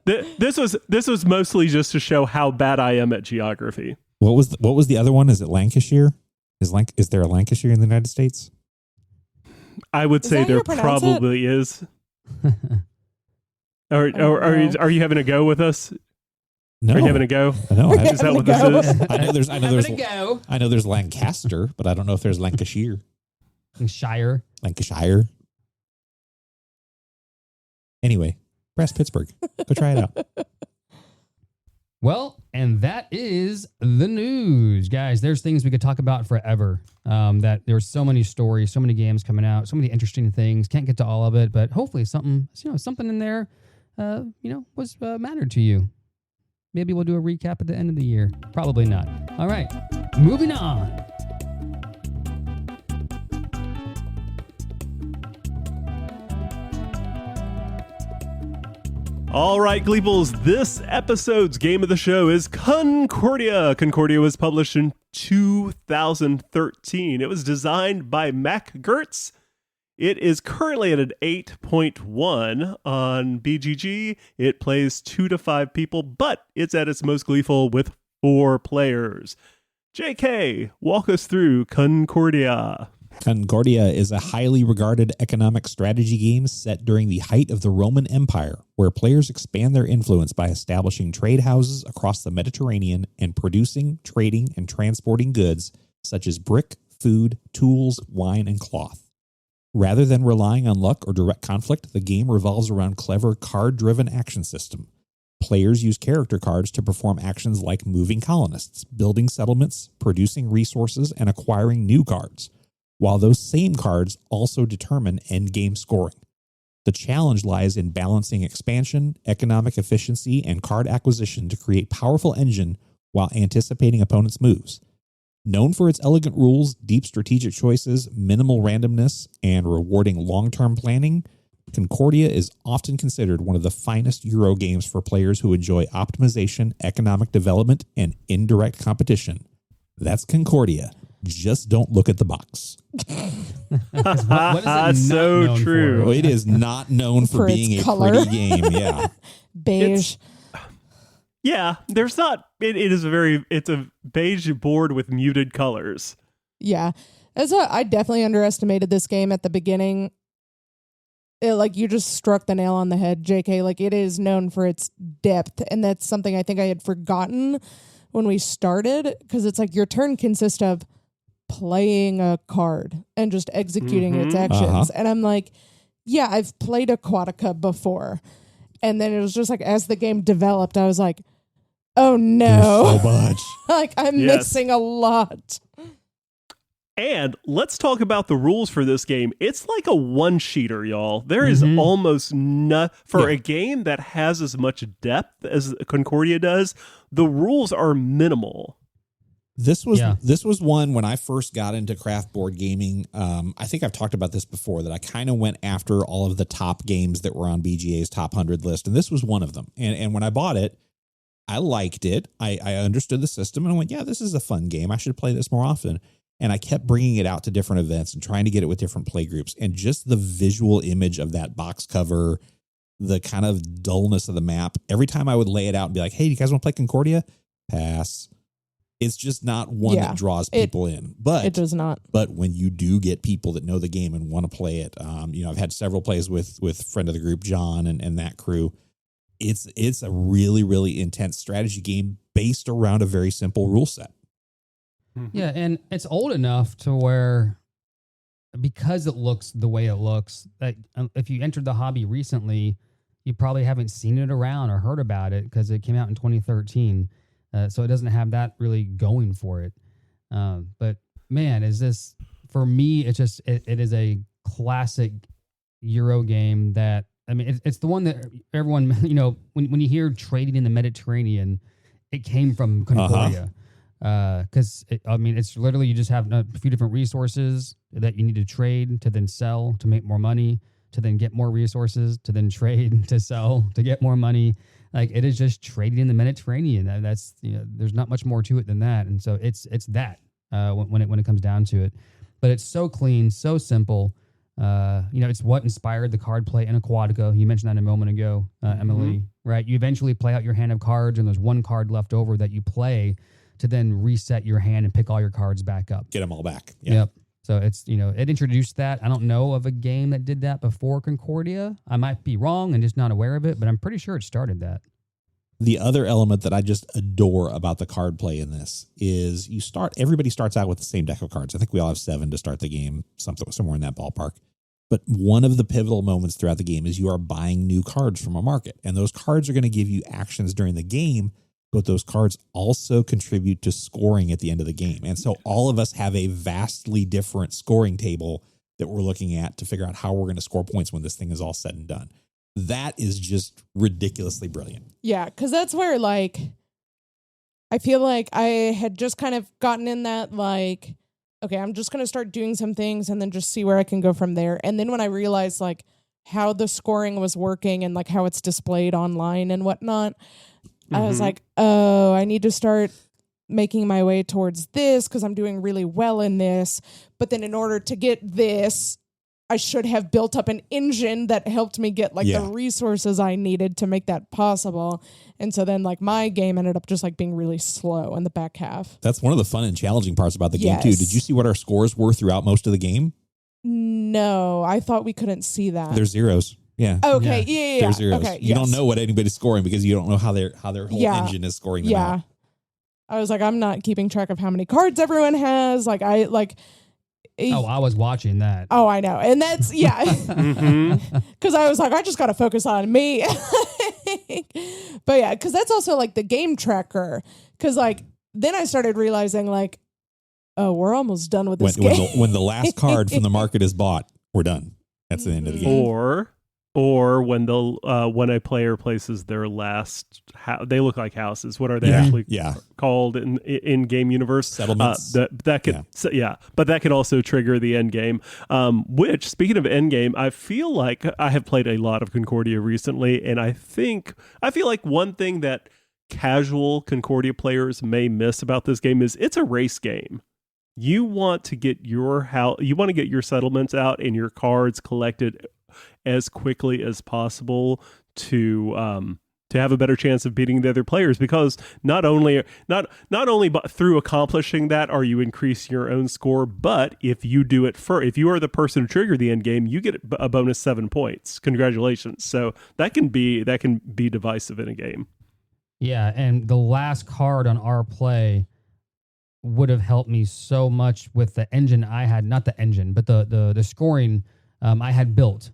Speaker 4: this was mostly just to show how bad I am at geography.
Speaker 3: What was the other one? Is it Lancashire? Is there a Lancashire in the United States?
Speaker 4: I would say there probably is. Are you having a go with us?
Speaker 3: No.
Speaker 4: Are you having a go?
Speaker 3: No.
Speaker 4: Is that what this is?
Speaker 3: I know there's Lancaster, but I don't know if there's Lancashire. Lancashire. Anyway, Brass Pittsburgh. Go try it out.
Speaker 1: Well, and that is the news, guys. There's things we could talk about forever. That there's so many stories, so many games coming out, so many interesting things. Can't get to all of it, but hopefully something in there, was mattered to you. Maybe we'll do a recap at the end of the year. Probably not. All right, moving on.
Speaker 4: All right, Gleeples, this episode's game of the show is Concordia. Concordia was published in 2013. It was designed by Mac Gertz. It is currently at an 8.1 on BGG. It plays 2 to 5 people, but it's at its most gleeful with 4 players. JK, walk us through Concordia.
Speaker 3: Concordia is a highly regarded economic strategy game set during the height of the Roman Empire, where players expand their influence by establishing trade houses across the Mediterranean and producing, trading, and transporting goods such as brick, food, tools, wine, and cloth. Rather than relying on luck or direct conflict, the game revolves around clever card-driven action system. Players use character cards to perform actions like moving colonists, building settlements, producing resources, and acquiring new cards, while those same cards also determine endgame scoring. The challenge lies in balancing expansion, economic efficiency, and card acquisition to create powerful engine while anticipating opponents' moves. Known for its elegant rules, deep strategic choices, minimal randomness, and rewarding long-term planning, Concordia is often considered one of the finest Euro games for players who enjoy optimization, economic development, and indirect competition. That's Concordia. Just don't look at the box.
Speaker 1: What is it not
Speaker 4: So
Speaker 1: known
Speaker 4: true.
Speaker 1: for?
Speaker 3: It is not known for
Speaker 2: its
Speaker 3: being a
Speaker 2: color.
Speaker 3: pretty game. Yeah.
Speaker 2: Beige.
Speaker 4: Yeah, there's not. It's a beige board with muted colors.
Speaker 2: Yeah. I definitely underestimated this game at the beginning. Like, you just struck the nail on the head, JK. Like, it is known for its depth, and that's something I think I had forgotten when we started, because it's like your turn consists of playing a card and just executing its actions.
Speaker 3: Uh-huh.
Speaker 2: And I'm like, yeah, I've played Aquatica before. And then it was just like, as the game developed, I was like, oh no.
Speaker 3: There's so much.
Speaker 2: Like, I'm
Speaker 4: Yes.
Speaker 2: missing a lot.
Speaker 4: And let's talk about the rules for this game. It's like a one-sheeter, y'all. There is almost for a game that has as much depth as Concordia does, the rules are minimal.
Speaker 3: This was one when I first got into craft board gaming. I think I've talked about this before, that I kind of went after all of the top games that were on BGA's top 100 list, and this was one of them. And when I bought it, I liked it. I understood the system, and I went, yeah, this is a fun game. I should play this more often. And I kept bringing it out to different events and trying to get it with different play groups. And just the visual image of that box cover, the kind of dullness of the map, every time I would lay it out and be like, hey, do you guys want to play Concordia? Pass. It's just not one that draws people in. But
Speaker 2: it does not.
Speaker 3: But when you do get people that know the game and want to play it, I've had several plays with friend of the group, John, and that crew. It's a really, really intense strategy game based around a very simple rule set.
Speaker 1: Yeah, and it's old enough to where, because it looks the way it looks, that if you entered the hobby recently, you probably haven't seen it around or heard about it because it came out in 2013. So it doesn't have that really going for it. But man, for me, it's just, it is a classic Euro game that, I mean, it's the one that everyone, when you hear trading in the Mediterranean, it came from Concordia. Because it's literally, you just have a few different resources that you need to trade to then sell to make more money, to then get more resources, to then trade to sell to get more money. Like, it is just trading in the Mediterranean. That's, there's not much more to it than that. And so it's that when it comes down to it. But it's so clean, so simple. It's what inspired the card play in Aquatica. You mentioned that a moment ago, Emily, right? You eventually play out your hand of cards, and there's one card left over that you play to then reset your hand and pick all your cards back up.
Speaker 3: Get them all back. Yeah.
Speaker 1: Yep. So it's, it introduced that. I don't know of a game that did that before Concordia. I might be wrong and just not aware of it, but I'm pretty sure it started that.
Speaker 3: The other element that I just adore about the card play in this is everybody starts out with the same deck of cards. I think we all have 7 to start the game, somewhere in that ballpark. But one of the pivotal moments throughout the game is you are buying new cards from a market, and those cards are going to give you actions during the game, but those cards also contribute to scoring at the end of the game. And so all of us have a vastly different scoring table that we're looking at to figure out how we're going to score points when this thing is all said and done. That is just ridiculously brilliant.
Speaker 2: Yeah, because that's where, like, I feel like I had just kind of gotten in that, like, okay, I'm just going to start doing some things and then just see where I can go from there. And then when I realized, like, how the scoring was working and, like, how it's displayed online and whatnot, I was like, oh, I need to start making my way towards this because I'm doing really well in this. But then in order to get this, I should have built up an engine that helped me get like the resources I needed to make that possible. And so then like my game ended up just like being really slow in the back half.
Speaker 3: That's one of the fun and challenging parts about the game too. Did you see what our scores were throughout most of the game?
Speaker 2: No, I thought we couldn't see that.
Speaker 3: There's zeros. Yeah.
Speaker 2: Okay. Yeah.
Speaker 3: There's zeros.
Speaker 2: Okay,
Speaker 3: you don't know what anybody's scoring because you don't know how their whole engine is scoring them out.
Speaker 2: I was like, I'm not keeping track of how many cards everyone has. Like I
Speaker 1: was watching that.
Speaker 2: Oh, I know. And that's, because I was like, I just got to focus on me. But yeah, because that's also like the game tracker. Because like, then I started realizing like, oh, we're almost done with this game.
Speaker 3: When the last card from the market is bought, we're done. That's the end of the game.
Speaker 4: Or when when a player places their last, they look like houses. What are they actually called in game universe?
Speaker 3: Settlements.
Speaker 4: That could, but that can also trigger the end game. Which, speaking of end game, I feel like I have played a lot of Concordia recently, and I feel like one thing that casual Concordia players may miss about this game is it's a race game. You want to get your settlements out and your cards collected as quickly as possible to have a better chance of beating the other players, because not only through accomplishing that are you increasing your own score, but if you do it if you are the person who triggered the end game, you get a bonus 7 points. Congratulations. So that can be divisive in a game.
Speaker 1: Yeah, and the last card on our play would have helped me so much with the engine I had, not the engine, but the scoring I had built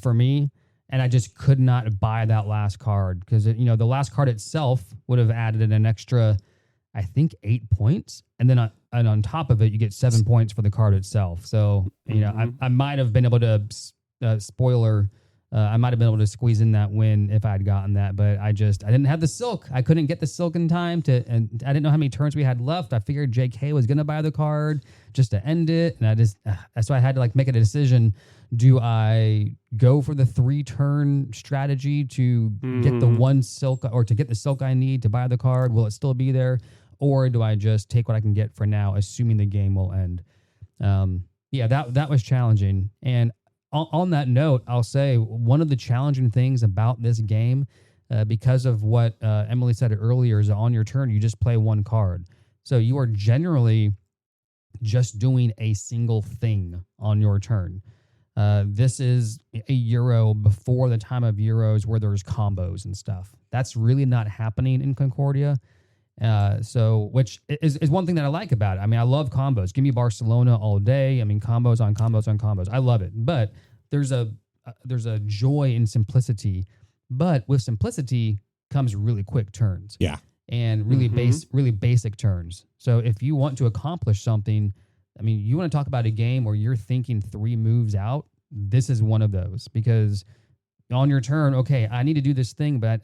Speaker 1: for me, and I just could not buy that last card because the last card itself would have added an extra, I think, 8 points, and then on top of it, you get 7 points for the card itself. So I might have been able to spoiler. I might have been able to squeeze in that win if I had gotten that, but I didn't have the silk. I couldn't get the silk in time and I didn't know how many turns we had left. I figured JK was going to buy the card just to end it. And that's why I had to like make a decision. Do I go for the 3-turn strategy to get the one silk, or to get the silk I need to buy the card? Will it still be there? Or do I just take what I can get for now, assuming the game will end? That was challenging. And on that note, I'll say one of the challenging things about this game, because of what Emily said earlier, is on your turn, you just play one card. So you are generally just doing a single thing on your turn. This is a Euro before the time of Euros where there's combos and stuff. That's really not happening in Concordia. Which is one thing that I like about it. I mean, I love combos. Give me Barcelona all day. I mean, combos on combos on combos. I love it. But there's a joy in simplicity. But with simplicity comes really quick turns.
Speaker 3: Yeah.
Speaker 1: And really basic turns. So if you want to accomplish something, I mean, you want to talk about a game where you're thinking 3 moves out, this is one of those, because on your turn, okay, I need to do this thing, but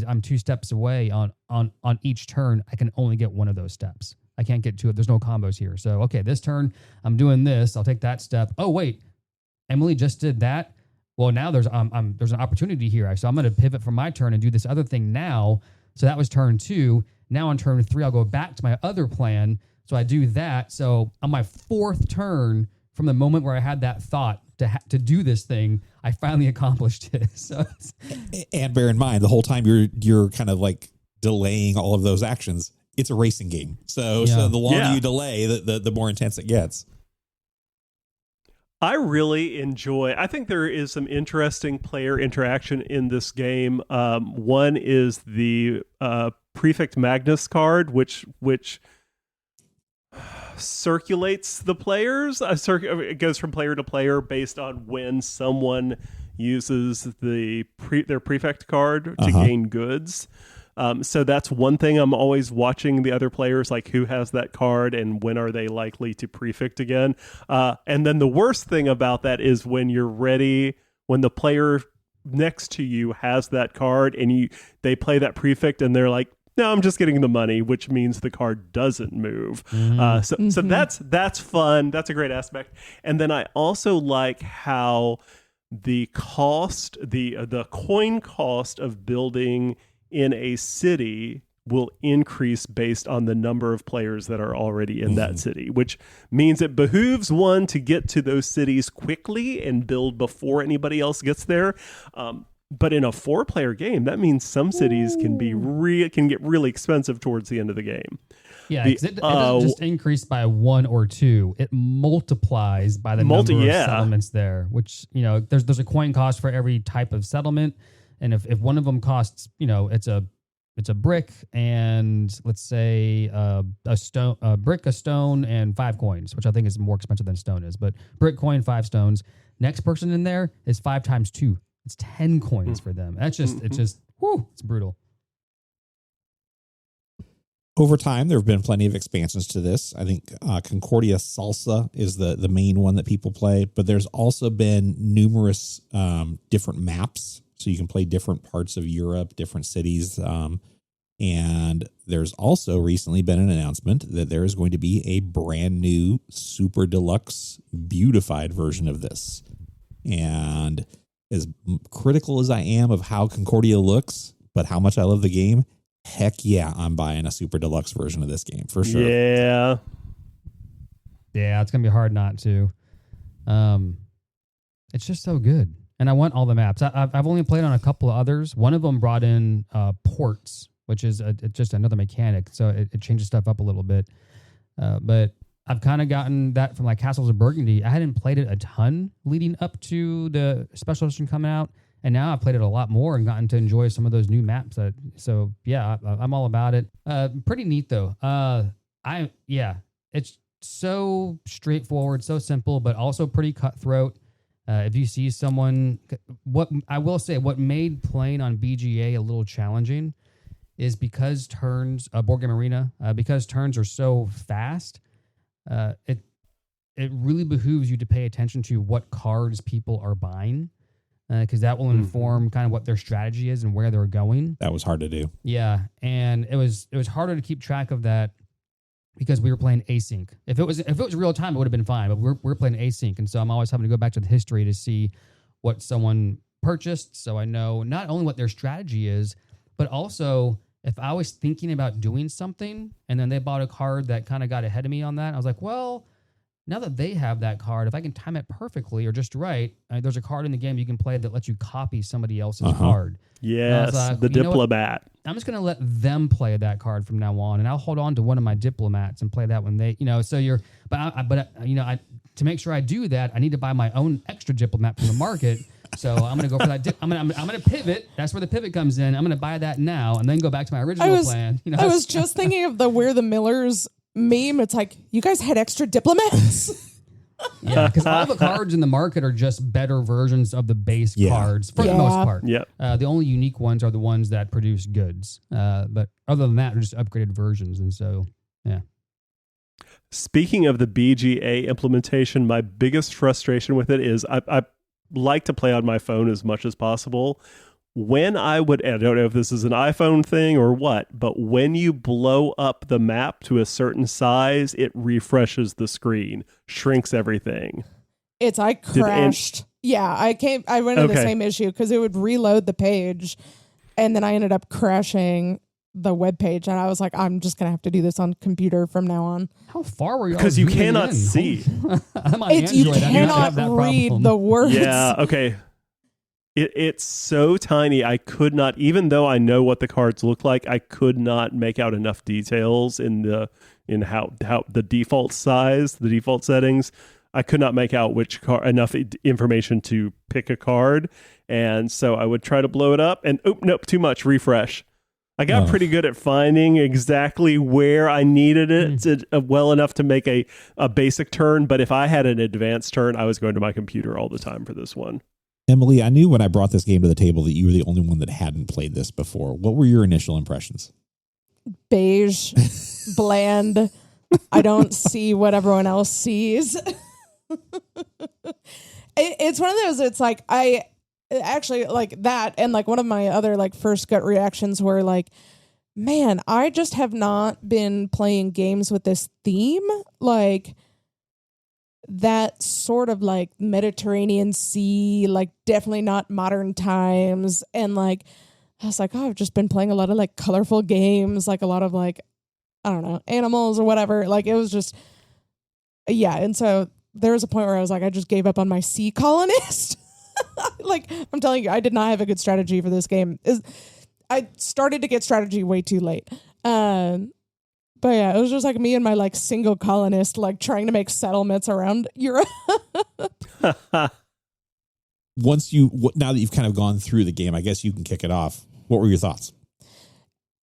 Speaker 1: I'm 2 steps away on each turn. I can only get one of those steps. I can't get to it. There's no combos here. So, okay, this turn, I'm doing this. I'll take that step. Oh, wait, Emily just did that. Well, now there's an opportunity here. So I'm going to pivot from my turn and do this other thing now. So that was turn 2. Now on turn 3, I'll go back to my other plan. So I do that. So on my 4th turn, from the moment where I had that thought to do this thing, I finally accomplished it. So,
Speaker 3: and bear in mind, the whole time you're kind of like delaying all of those actions. It's a racing game, so the longer you delay, the more intense it gets.
Speaker 4: I really enjoy. I think there is some interesting player interaction in this game. One is the Prefect Magnus card, which circulates the players. It goes from player to player based on when someone uses their Prefect card to gain goods. So that's one thing I'm always watching the other players, like who has that card and when are they likely to Prefect again. And then the worst thing about that is when you're ready, when the player next to you has that card and they play that Prefect and they're like, no, I'm just getting the money, which means the card doesn't move. So that's fun. That's a great aspect. And then I also like how the coin cost of building in a city will increase based on the number of players that are already in that city, which means it behooves one to get to those cities quickly and build before anybody else gets there. But in a 4-player game, that means some cities can get really expensive towards the end of the game.
Speaker 1: Yeah, it doesn't just increase by 1 or 2. It multiplies by the number of settlements there, which, there's a coin cost for every type of settlement. And if one of them costs, it's a brick and let's say a brick, a stone, and 5 coins, which I think is more expensive than stone is. But brick, coin, 5 stones. Next person in there is 5 times 2. It's 10 coins for them. It's brutal.
Speaker 3: Over time, there have been plenty of expansions to this. I think Concordia Salsa is the main one that people play, but there's also been numerous different maps. So you can play different parts of Europe, different cities. And there's also recently been an announcement that there is going to be a brand new super deluxe beautified version of this. And as critical as I am of how Concordia looks, but how much I love the game, heck yeah, I'm buying a super deluxe version of this game for sure.
Speaker 4: Yeah,
Speaker 1: it's gonna be hard not to. It's just so good, and I want all the maps. I've only played on a couple of others. One of them brought in ports, which is just another mechanic, so it changes stuff up a little bit. But I've kind of gotten that from like Castles of Burgundy. I hadn't played it a ton leading up to the special edition coming out. And now I've played it a lot more and gotten to enjoy some of those new maps. So yeah, I'm all about it. Pretty neat though. It's so straightforward, so simple, but also pretty cutthroat. If you see someone, what made playing on BGA a little challenging is because Board Game Arena, because turns are so fast. It really behooves you to pay attention to what cards people are buying. Because that will inform kind of what their strategy is and where they're going.
Speaker 3: That was hard to do.
Speaker 1: Yeah, and it was harder to keep track of that because we were playing async. If it was real time, it would have been fine. But we're playing async, and so I'm always having to go back to the history to see what someone purchased, so I know not only what their strategy is, but also if I was thinking about doing something and then they bought a card that kind of got ahead of me on that, I was like, well, now that they have that card, if I can time it perfectly or just right, there's a card in the game you can play that lets you copy somebody else's card.
Speaker 4: Yes, like, the diplomat.
Speaker 1: I'm just going to let them play that card from now on, and I'll hold on to one of my diplomats and play that when they, so you're, to make sure I do that, I need to buy my own extra diplomat from the market. So I'm going to go for that. I'm going to pivot. That's where the pivot comes in. I'm going to buy that now and then go back to my original plan.
Speaker 2: I was just thinking of the We're the Millers meme. It's like, you guys had extra diplomats?
Speaker 1: Yeah, because all the cards in the market are just better versions of the base cards for the most part.
Speaker 4: Yep.
Speaker 1: The only unique ones are the ones that produce goods. But other than that, they're just upgraded versions. And so, yeah.
Speaker 4: Speaking of the BGA implementation, my biggest frustration with it is I like to play on my phone as much as possible. When I don't know if this is an iPhone thing or what, but when you blow up the map to a certain size, it refreshes the screen, shrinks everything.
Speaker 2: I crashed. I went into the same issue because it would reload the page, and then I ended up crashing the web page, and I was like, I'm just gonna have to do this on computer from now on.
Speaker 1: How far were you?
Speaker 4: Because you cannot see.
Speaker 1: I'm on Android.
Speaker 2: You cannot read the words.
Speaker 4: Yeah. Okay. It's so tiny. I could not, even though I know what the cards look like, I could not make out enough details in how the default size, the default settings. I could not make out enough information to pick a card, and so I would try to blow it up, and nope, too much. Refresh. I got pretty good at finding exactly where I needed it well enough to make a basic turn, but if I had an advanced turn, I was going to my computer all the time for this one.
Speaker 3: Emily, I knew when I brought this game to the table that you were the only one that hadn't played this before. What were your initial impressions?
Speaker 2: Beige, bland. I don't see what everyone else sees. It's one of those, it's like, I actually like that. And like one of my other like first gut reactions were like, man, I just have not been playing games with this theme. Like, that sort of like Mediterranean Sea, like definitely not modern times. And like, I was like, oh, I've just been playing a lot of like colorful games, like a lot of like, I don't know, animals or whatever. Like it was just, yeah. And so there was a point where I was like, I just gave up on my sea colonist. Like, I'm telling you, I did not have a good strategy for this game. I started to get strategy way too late. But yeah, it was just like me and my like single colonist, like trying to make settlements around Europe.
Speaker 3: Now that you've kind of gone through the game, I guess you can kick it off. What were your thoughts?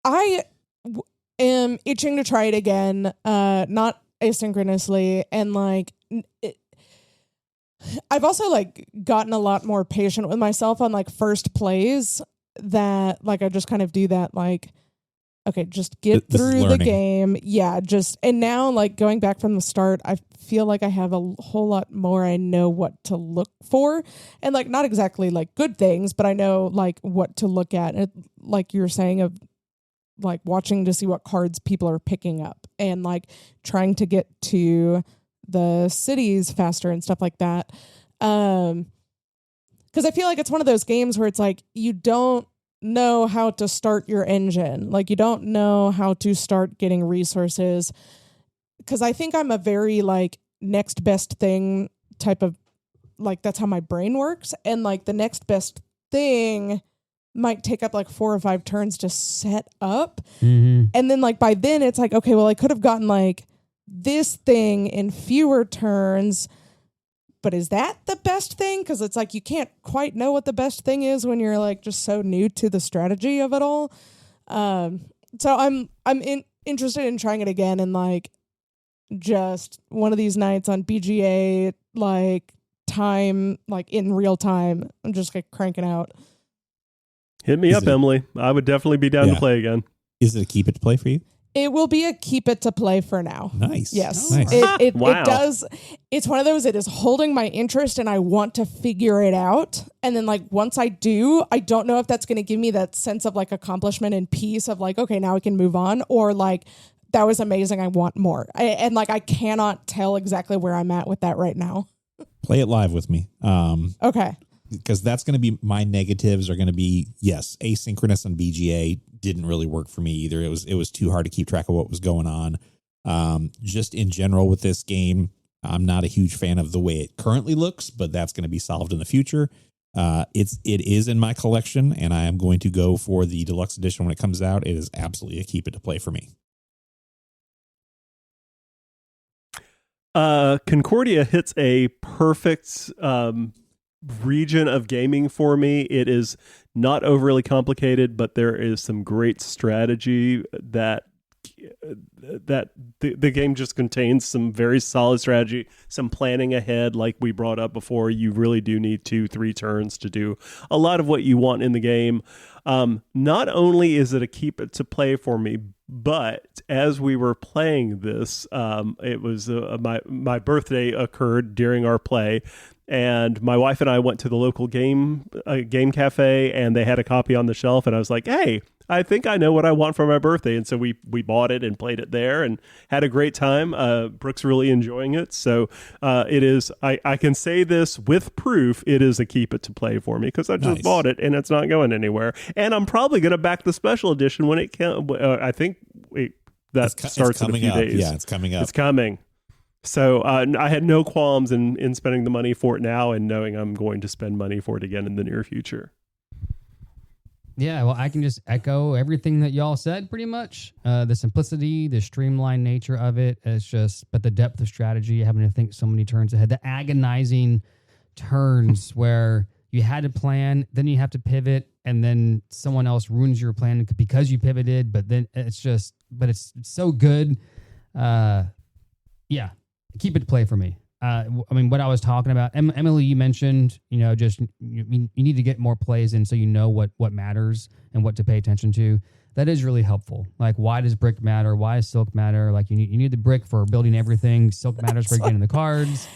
Speaker 2: I am itching to try it again, not asynchronously, and like I've also like gotten a lot more patient with myself on like first plays, that like I just kind of do that, like, okay, just get through the game. Yeah, and now like going back from the start, I feel like I have a whole lot more. I know what to look for, and like not exactly like good things, but I know like what to look at. And like you were saying, of like watching to see what cards people are picking up and like trying to get to the cities faster and stuff like that. Because I feel like it's one of those games where it's like you don't know how to start your engine. Like you don't know how to start getting resources. Because I think I'm a very like next best thing type of, like that's how my brain works. And like the next best thing might take up like 4 or 5 turns to set up. Mm-hmm. And then like by then it's like, okay, well I could have gotten like this thing in fewer turns, but is that the best thing? Because it's like you can't quite know what the best thing is when you're like just so new to the strategy of it all. So I'm interested in trying it again, and like just one of these nights on BGA, like time, like in real time, I'm just like cranking out.
Speaker 4: Hit me up, Emily. I would definitely be down to play again.
Speaker 3: Is it a keep it to play for you?
Speaker 2: It will be a keep it to play for now.
Speaker 3: Nice.
Speaker 2: Yes.
Speaker 3: Nice.
Speaker 2: It
Speaker 4: wow.
Speaker 2: does. It's one of those, it is holding my interest and I want to figure it out. And then like once I do, I don't know if that's going to give me that sense of like accomplishment and peace of like, okay, now we can move on, or like that was amazing, I want more. And like I cannot tell exactly where I'm at with that right now.
Speaker 3: Play it live with me.
Speaker 2: Okay.
Speaker 3: Because that's going to be my negatives are going to be, yes, asynchronous on BGA didn't really work for me either. It was too hard to keep track of what was going on. Just in general with this game, I'm not a huge fan of the way it currently looks, but that's going to be solved in the future. It is in my collection, and I am going to go for the deluxe edition when it comes out. It is absolutely a keep it to play for me.
Speaker 4: Concordia hits a perfect region of gaming for me. It is not overly complicated, but there is some great strategy that the game just contains some very solid strategy, some planning ahead, like we brought up before. You really do need 2-3 turns to do a lot of what you want in the game. Not only is it a keep it to play for me, but as we were playing this, it was my birthday occurred during our play, and my wife and I went to the local game cafe, and they had a copy on the shelf, and I was like, hey, I think I know what I want for my birthday. And so we bought it and played it there and had a great time. Brooke's really enjoying it. So it is, I can say this with proof, it is a keep it to play for me, because I just bought it and it's not going anywhere. And I'm probably going to back the special edition when it can. I think that starts in a few days.
Speaker 3: Yeah, it's coming up.
Speaker 4: It's coming. So I had no qualms in spending the money for it now, and knowing I'm going to spend money for it again in the near future.
Speaker 1: Yeah, well, I can just echo everything that y'all said pretty much. The simplicity, the streamlined nature of it, but the depth of strategy, having to think so many turns ahead, the agonizing turns where you had to plan, then you have to pivot, and then someone else ruins your plan because you pivoted, but it's so good. Yeah, keep it to play for me. I mean, what I was talking about, Emily, you mentioned, just you need to get more plays in so you know what matters and what to pay attention to. That is really helpful. Like, why does brick matter? Why does silk matter? Like, you need the brick for building everything. Silk matters for getting the cards.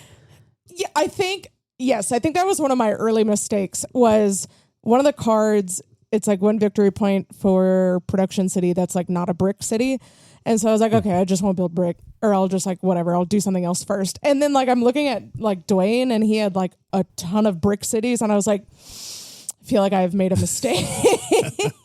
Speaker 2: Yeah, I think that was one of my early mistakes. Was one of the cards, it's like 1 victory point for production city that's like not a brick city. And so I was like, okay, I just won't build brick, or I'll just like, whatever, I'll do something else first. And then like, I'm looking at like Dwayne, and he had like a ton of brick cities. And I was like, I feel like I've made a mistake.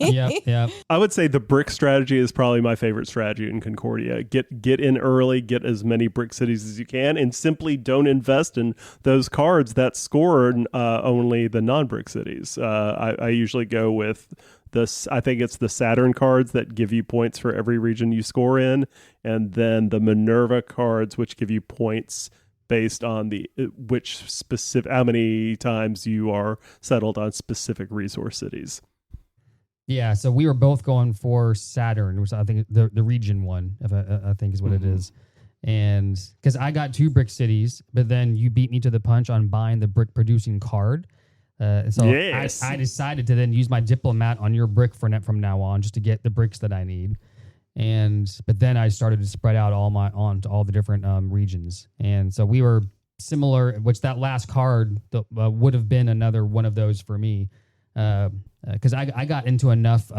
Speaker 1: Yep.
Speaker 4: I would say the brick strategy is probably my favorite strategy in Concordia. Get in early, get as many brick cities as you can, and simply don't invest in those cards that score only the non-brick cities. I usually go with this. I think it's the Saturn cards that give you points for every region you score in, and then the Minerva cards, which give you points based on how many times you are settled on specific resource cities.
Speaker 1: Yeah, so we were both going for Saturn, which I think the region one, if I think is what it is. And because I got 2 brick cities, but then you beat me to the punch on buying the brick producing card. So
Speaker 4: yes.
Speaker 1: I decided to then use my diplomat on your brick from now on, just to get the bricks that I need. But then I started to spread out onto all the different regions. And so we were similar, which that last card would have been another one of those for me. Because I got into enough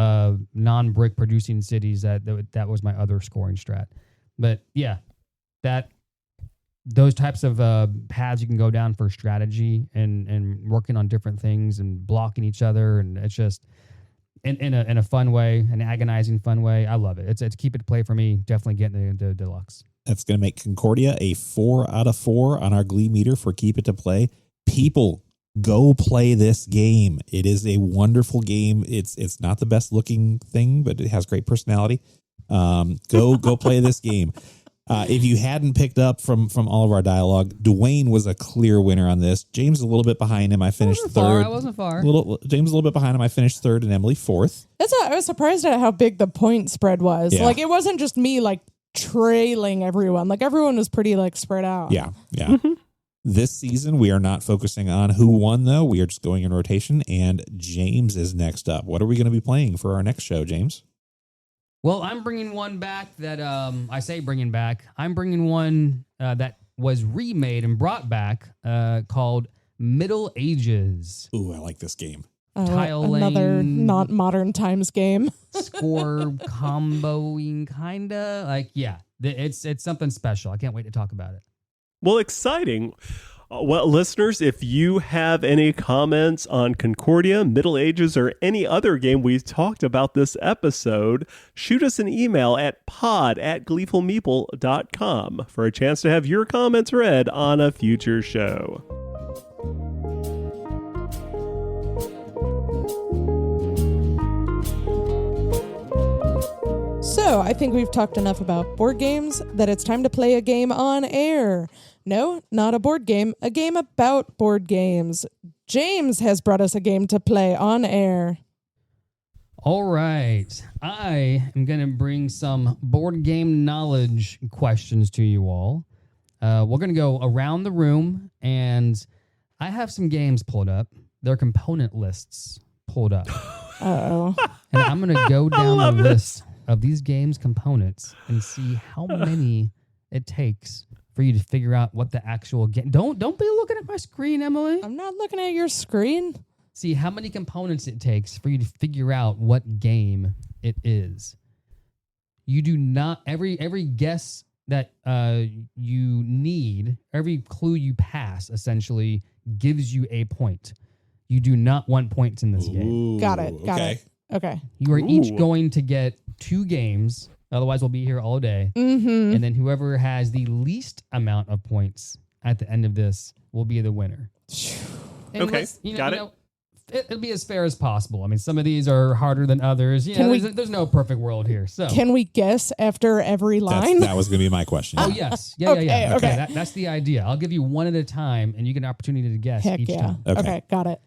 Speaker 1: non-brick producing cities that was my other scoring strat. But yeah, those types of paths you can go down for strategy and working on different things and blocking each other, and it's just in a fun way, an agonizing fun way. I love it. It's keep it play for me. Definitely getting into deluxe.
Speaker 3: That's going to make Concordia a 4 out of 4 on our Glee meter for keep it to play. People, go play this game. It is a wonderful game. It's not the best looking thing, but it has great personality. Go play this game. If you hadn't picked up from all of our dialogue, Dwayne was a clear winner on this. James is a little bit behind him. I finished third.
Speaker 1: I wasn't far.
Speaker 3: James a little bit behind him. I finished third, and Emily fourth.
Speaker 2: I was surprised at how big the point spread was.
Speaker 3: Yeah.
Speaker 2: Like, it wasn't just me like trailing everyone. Like, everyone was pretty like spread out.
Speaker 3: Yeah. This season, we are not focusing on who won, though. We are just going in rotation, and James is next up. What are we going to be playing for our next show, James?
Speaker 1: Well, I'm bringing one back that I say bringing back. I'm bringing one that was remade and brought back called Middle Ages.
Speaker 3: Ooh, I like this game.
Speaker 1: Tile
Speaker 2: another
Speaker 1: lane,
Speaker 2: not modern times game.
Speaker 1: score comboing, kinda like it's something special. I can't wait to talk about it.
Speaker 4: Well, exciting. Well, listeners, if you have any comments on Concordia, Middle Ages, or any other game we talked about this episode, shoot us an email at pod@gleefulmeeple.com for a chance to have your comments read on a future show.
Speaker 2: So I think we've talked enough about board games that it's time to play a game on air. No, not a board game, a game about board games. James has brought us a game to play on air.
Speaker 1: All right. I am going to bring some board game knowledge questions to you all. We're going to go around the room, and I have some games pulled up. Their component lists pulled up.
Speaker 2: Uh-oh.
Speaker 1: And I'm going to go down the list of these games' components and see how many it takes for you to figure out what the actual game. Don't be looking at my screen, Emily.
Speaker 2: I'm not looking at your screen.
Speaker 1: See how many components it takes for you to figure out what game it is. You do not every guess that you need, every clue you pass essentially gives you a point. You do not want points in this game.
Speaker 3: Ooh,
Speaker 2: Got it. Okay.
Speaker 1: You are each going to get 2 games. Otherwise, we'll be here all day.
Speaker 2: Mm-hmm.
Speaker 1: And then whoever has the least amount of points at the end of this will be the winner. And
Speaker 4: Okay, got it.
Speaker 1: It'll be as fair as possible. I mean, some of these are harder than others. There's no perfect world here. So
Speaker 2: Can we guess after every line?
Speaker 3: That was going to be my question.
Speaker 1: Oh, yes. Yeah.
Speaker 2: Okay.
Speaker 1: That's the idea. I'll give you one at a time, and you get an opportunity to guess
Speaker 2: Heck
Speaker 1: each
Speaker 2: yeah.
Speaker 1: time.
Speaker 2: Okay, got it.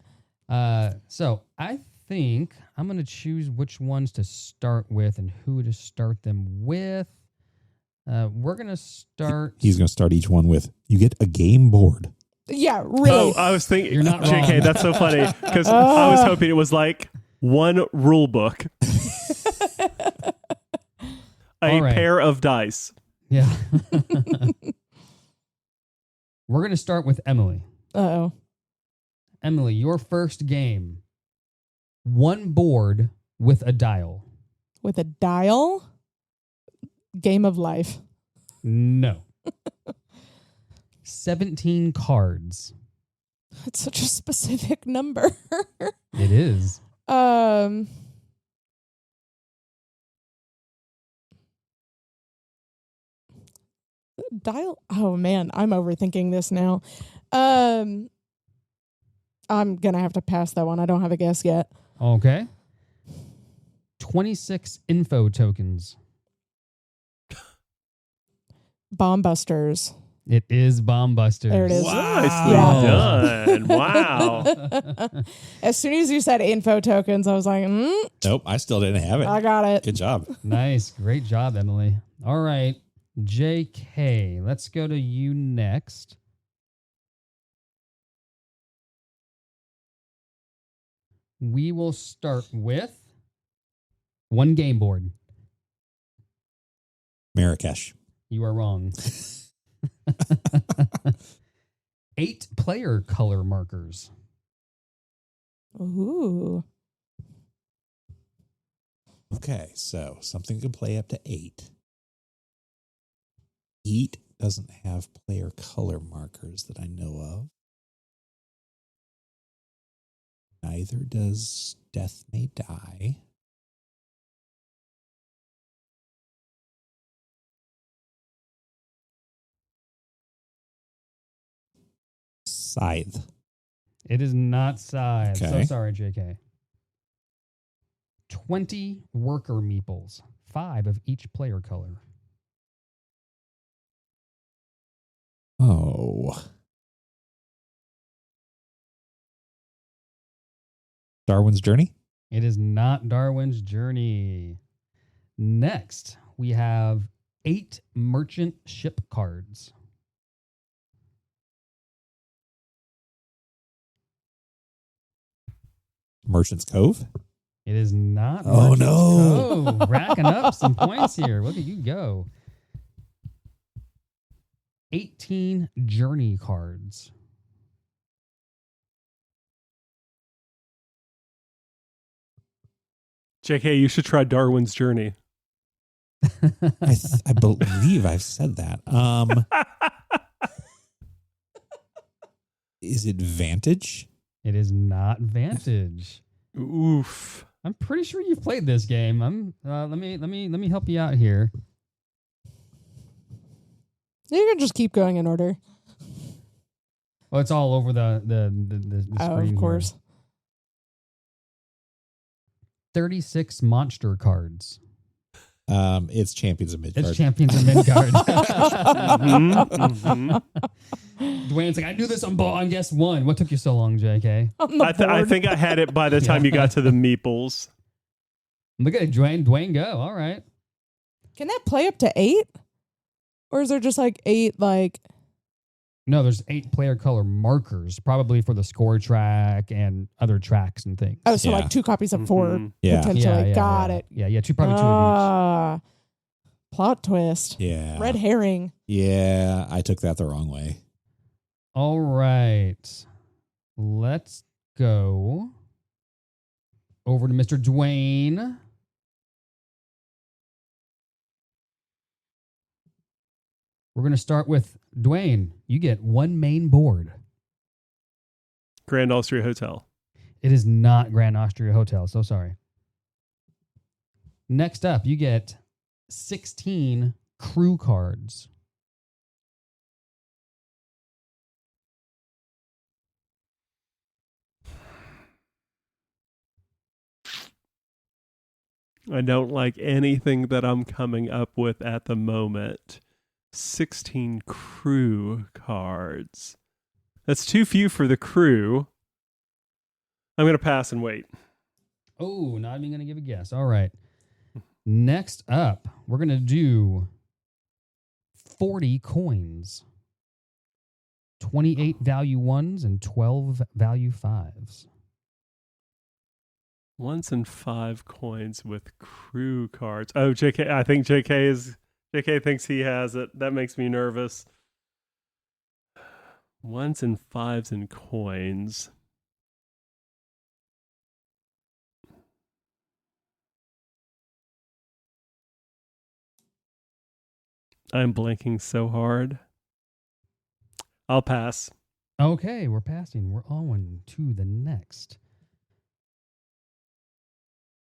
Speaker 1: So I think I'm going to choose which ones to start with and who to start them with. We're going to start...
Speaker 3: He's going to start each one with, you get a game board.
Speaker 2: Yeah, really.
Speaker 4: Oh, I was thinking,
Speaker 1: You're not
Speaker 4: JK,
Speaker 1: wrong.
Speaker 4: that's so funny, because I was hoping it was like one rule book,
Speaker 1: All right.
Speaker 4: pair of dice.
Speaker 1: Yeah. We're going to start with Emily.
Speaker 2: Uh-oh.
Speaker 1: Emily, your first game. One board with a dial.
Speaker 2: With a dial? Game of life.
Speaker 1: No. 17 cards.
Speaker 2: It's such a specific number.
Speaker 1: It is.
Speaker 2: Oh man, I'm overthinking this now. I'm gonna have to pass that one. I don't have a guess yet.
Speaker 1: Okay. 26 info tokens.
Speaker 2: Bomb Busters.
Speaker 1: It is Bomb Busters.
Speaker 2: There it is.
Speaker 4: Nicely
Speaker 2: Yeah.
Speaker 4: done. Wow.
Speaker 2: As soon as you said info tokens, I was like,
Speaker 3: Nope, I still didn't have it.
Speaker 2: I got it.
Speaker 3: Good job.
Speaker 1: Nice. Great job, Emily. All right. JK, let's go to you next. We will start with one game board.
Speaker 3: Marrakesh.
Speaker 1: You are wrong. 8 player color markers.
Speaker 2: Ooh.
Speaker 3: Okay, so something can play up to 8. Eat doesn't have player color markers that I know of. Neither does Death May Die. Scythe.
Speaker 1: It is not Scythe. So
Speaker 3: Okay.
Speaker 1: sorry, JK. 20 worker meeples. 5 of each player color.
Speaker 3: Oh. Darwin's Journey?
Speaker 1: It is not Darwin's Journey. Next, we have 8 merchant ship cards.
Speaker 3: Merchant's Cove?
Speaker 1: It is not.
Speaker 3: Oh,
Speaker 1: Merchant's
Speaker 3: no.
Speaker 1: Cove. Racking up some points here. Look at you go. 18 journey cards.
Speaker 4: JK, you should try Darwin's Journey.
Speaker 3: I believe I've said that. Is it Vantage?
Speaker 1: It is not Vantage.
Speaker 4: Oof.
Speaker 1: I'm pretty sure you've played this game. Let me help you out here.
Speaker 2: You can just keep going in order.
Speaker 1: Well, it's all over the screen.
Speaker 2: Of course.
Speaker 1: Here. 36 monster cards.
Speaker 3: It's Champions of Midgard.
Speaker 1: It's Champions of Midgard.
Speaker 4: Mm-hmm.
Speaker 1: Dwayne's like, I knew this on guess 1. What took you so long, JK?
Speaker 4: I think I had it by the time you got to the meeples.
Speaker 1: Look at it, Dwayne. Dwayne, go. All right.
Speaker 2: Can that play up to 8? Or is there just like 8 like...
Speaker 1: No, there's 8 player color markers, probably for the score track and other tracks and things.
Speaker 2: Oh, so
Speaker 3: Yeah.
Speaker 2: like 2 copies of 4
Speaker 4: Mhm.
Speaker 3: Yeah.
Speaker 2: potentially. Got it.
Speaker 1: Yeah, probably 2 of
Speaker 2: Plot twist.
Speaker 3: Yeah.
Speaker 2: Red herring.
Speaker 3: Yeah, I took that the wrong way.
Speaker 1: each. All right. Let's go over to Mr. Dwayne. We're going to start with Dwayne. You get 1 main board.
Speaker 4: Grand Austria Hotel.
Speaker 1: It is not Grand Austria Hotel. So sorry. Next up, you get 16 crew cards.
Speaker 4: I don't like anything that I'm coming up with at the moment. 16 crew cards. That's too few for the crew. I'm going to pass and wait.
Speaker 1: Oh, not even going to give a guess. All right. Next up, we're going to do 40 coins. 28 value 1s and 12 value 5s.
Speaker 4: 1s and 5 coins with crew cards. Oh, JK, I think JK thinks he has it. That makes me nervous. 1s and 5s and coins. I'm blanking so hard. I'll pass.
Speaker 1: Okay, we're passing. We're on to the next.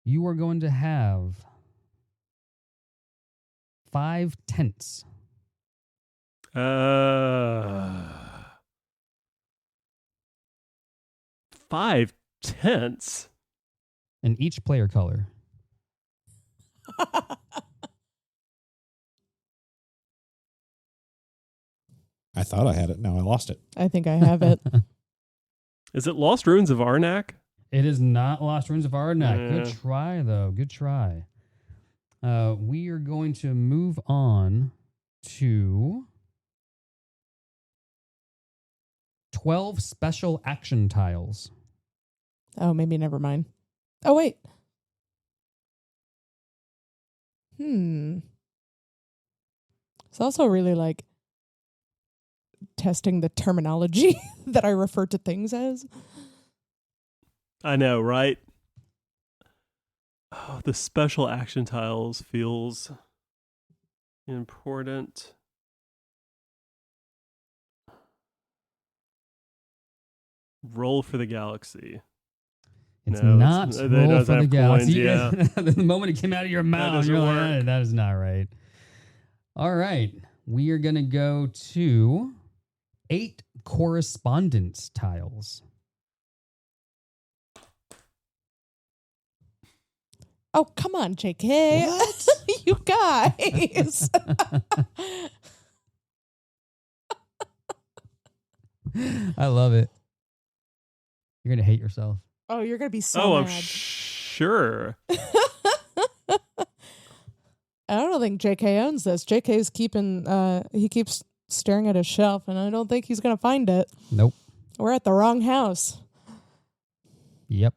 Speaker 1: You are going to have 5 tents.
Speaker 4: 5 tents.
Speaker 1: In each player color.
Speaker 3: I thought I had it. Now I lost it.
Speaker 2: I think I have it.
Speaker 4: Is it Lost Ruins of Arnak?
Speaker 1: It is not Lost Ruins of Arnak.
Speaker 4: Yeah.
Speaker 1: Good try, though. Good try. We are going to move on to 12 special action tiles.
Speaker 2: Oh, maybe never mind. Oh, wait. It's also really like testing the terminology that I refer to things as.
Speaker 4: I know, right? Oh, the special action tiles feels important. Roll for the galaxy.
Speaker 1: It's
Speaker 4: No,
Speaker 1: not
Speaker 4: they
Speaker 1: Roll
Speaker 4: don't
Speaker 1: for the
Speaker 4: have
Speaker 1: Galaxy.
Speaker 4: coins, yeah.
Speaker 1: The moment it came out of your mouth,
Speaker 4: doesn't
Speaker 1: you're like,
Speaker 4: work.
Speaker 1: that is not right. All right. We are going to go to 8 correspondence tiles.
Speaker 2: Oh, come on, JK.
Speaker 3: What?
Speaker 2: You guys.
Speaker 1: I love it. You're going to hate yourself.
Speaker 2: Oh, you're going to be so
Speaker 4: Oh, I'm
Speaker 2: mad.
Speaker 4: sure.
Speaker 2: I don't think JK owns this. JK's he keeps staring at his shelf, and I don't think he's going to find it.
Speaker 1: Nope.
Speaker 2: We're at the wrong house.
Speaker 1: Yep.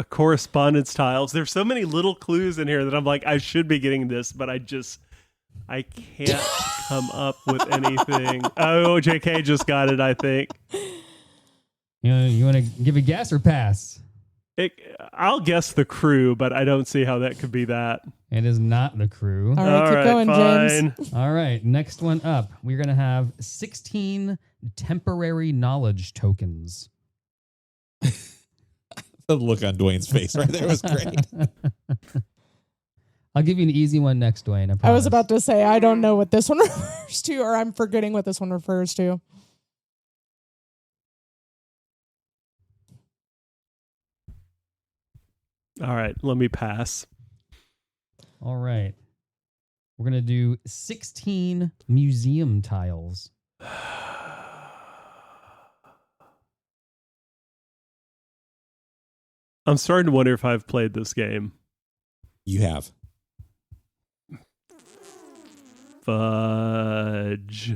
Speaker 4: Correspondence tiles. There's so many little clues in here that I'm like, I should be getting this, but I can't come up with anything. Oh, JK just got it, I think.
Speaker 1: You want to give a guess or pass?
Speaker 4: I'll guess the crew, but I don't see how that could be that.
Speaker 1: It is not the crew.
Speaker 2: All right, keep going,
Speaker 4: fine.
Speaker 2: James.
Speaker 1: All right, next one up. We're going to have 16 temporary knowledge tokens.
Speaker 3: The look on Dwayne's face right there was great.
Speaker 1: I'll give you an easy one next, Dwayne. I
Speaker 2: I
Speaker 1: promise.
Speaker 2: was about to say, I don't know what this one refers to, or I'm forgetting what this one refers to.
Speaker 4: All right, let me pass.
Speaker 1: All right. We're going to do 16 museum tiles.
Speaker 4: I'm starting to wonder if I've played this game.
Speaker 3: You have.
Speaker 4: Fudge.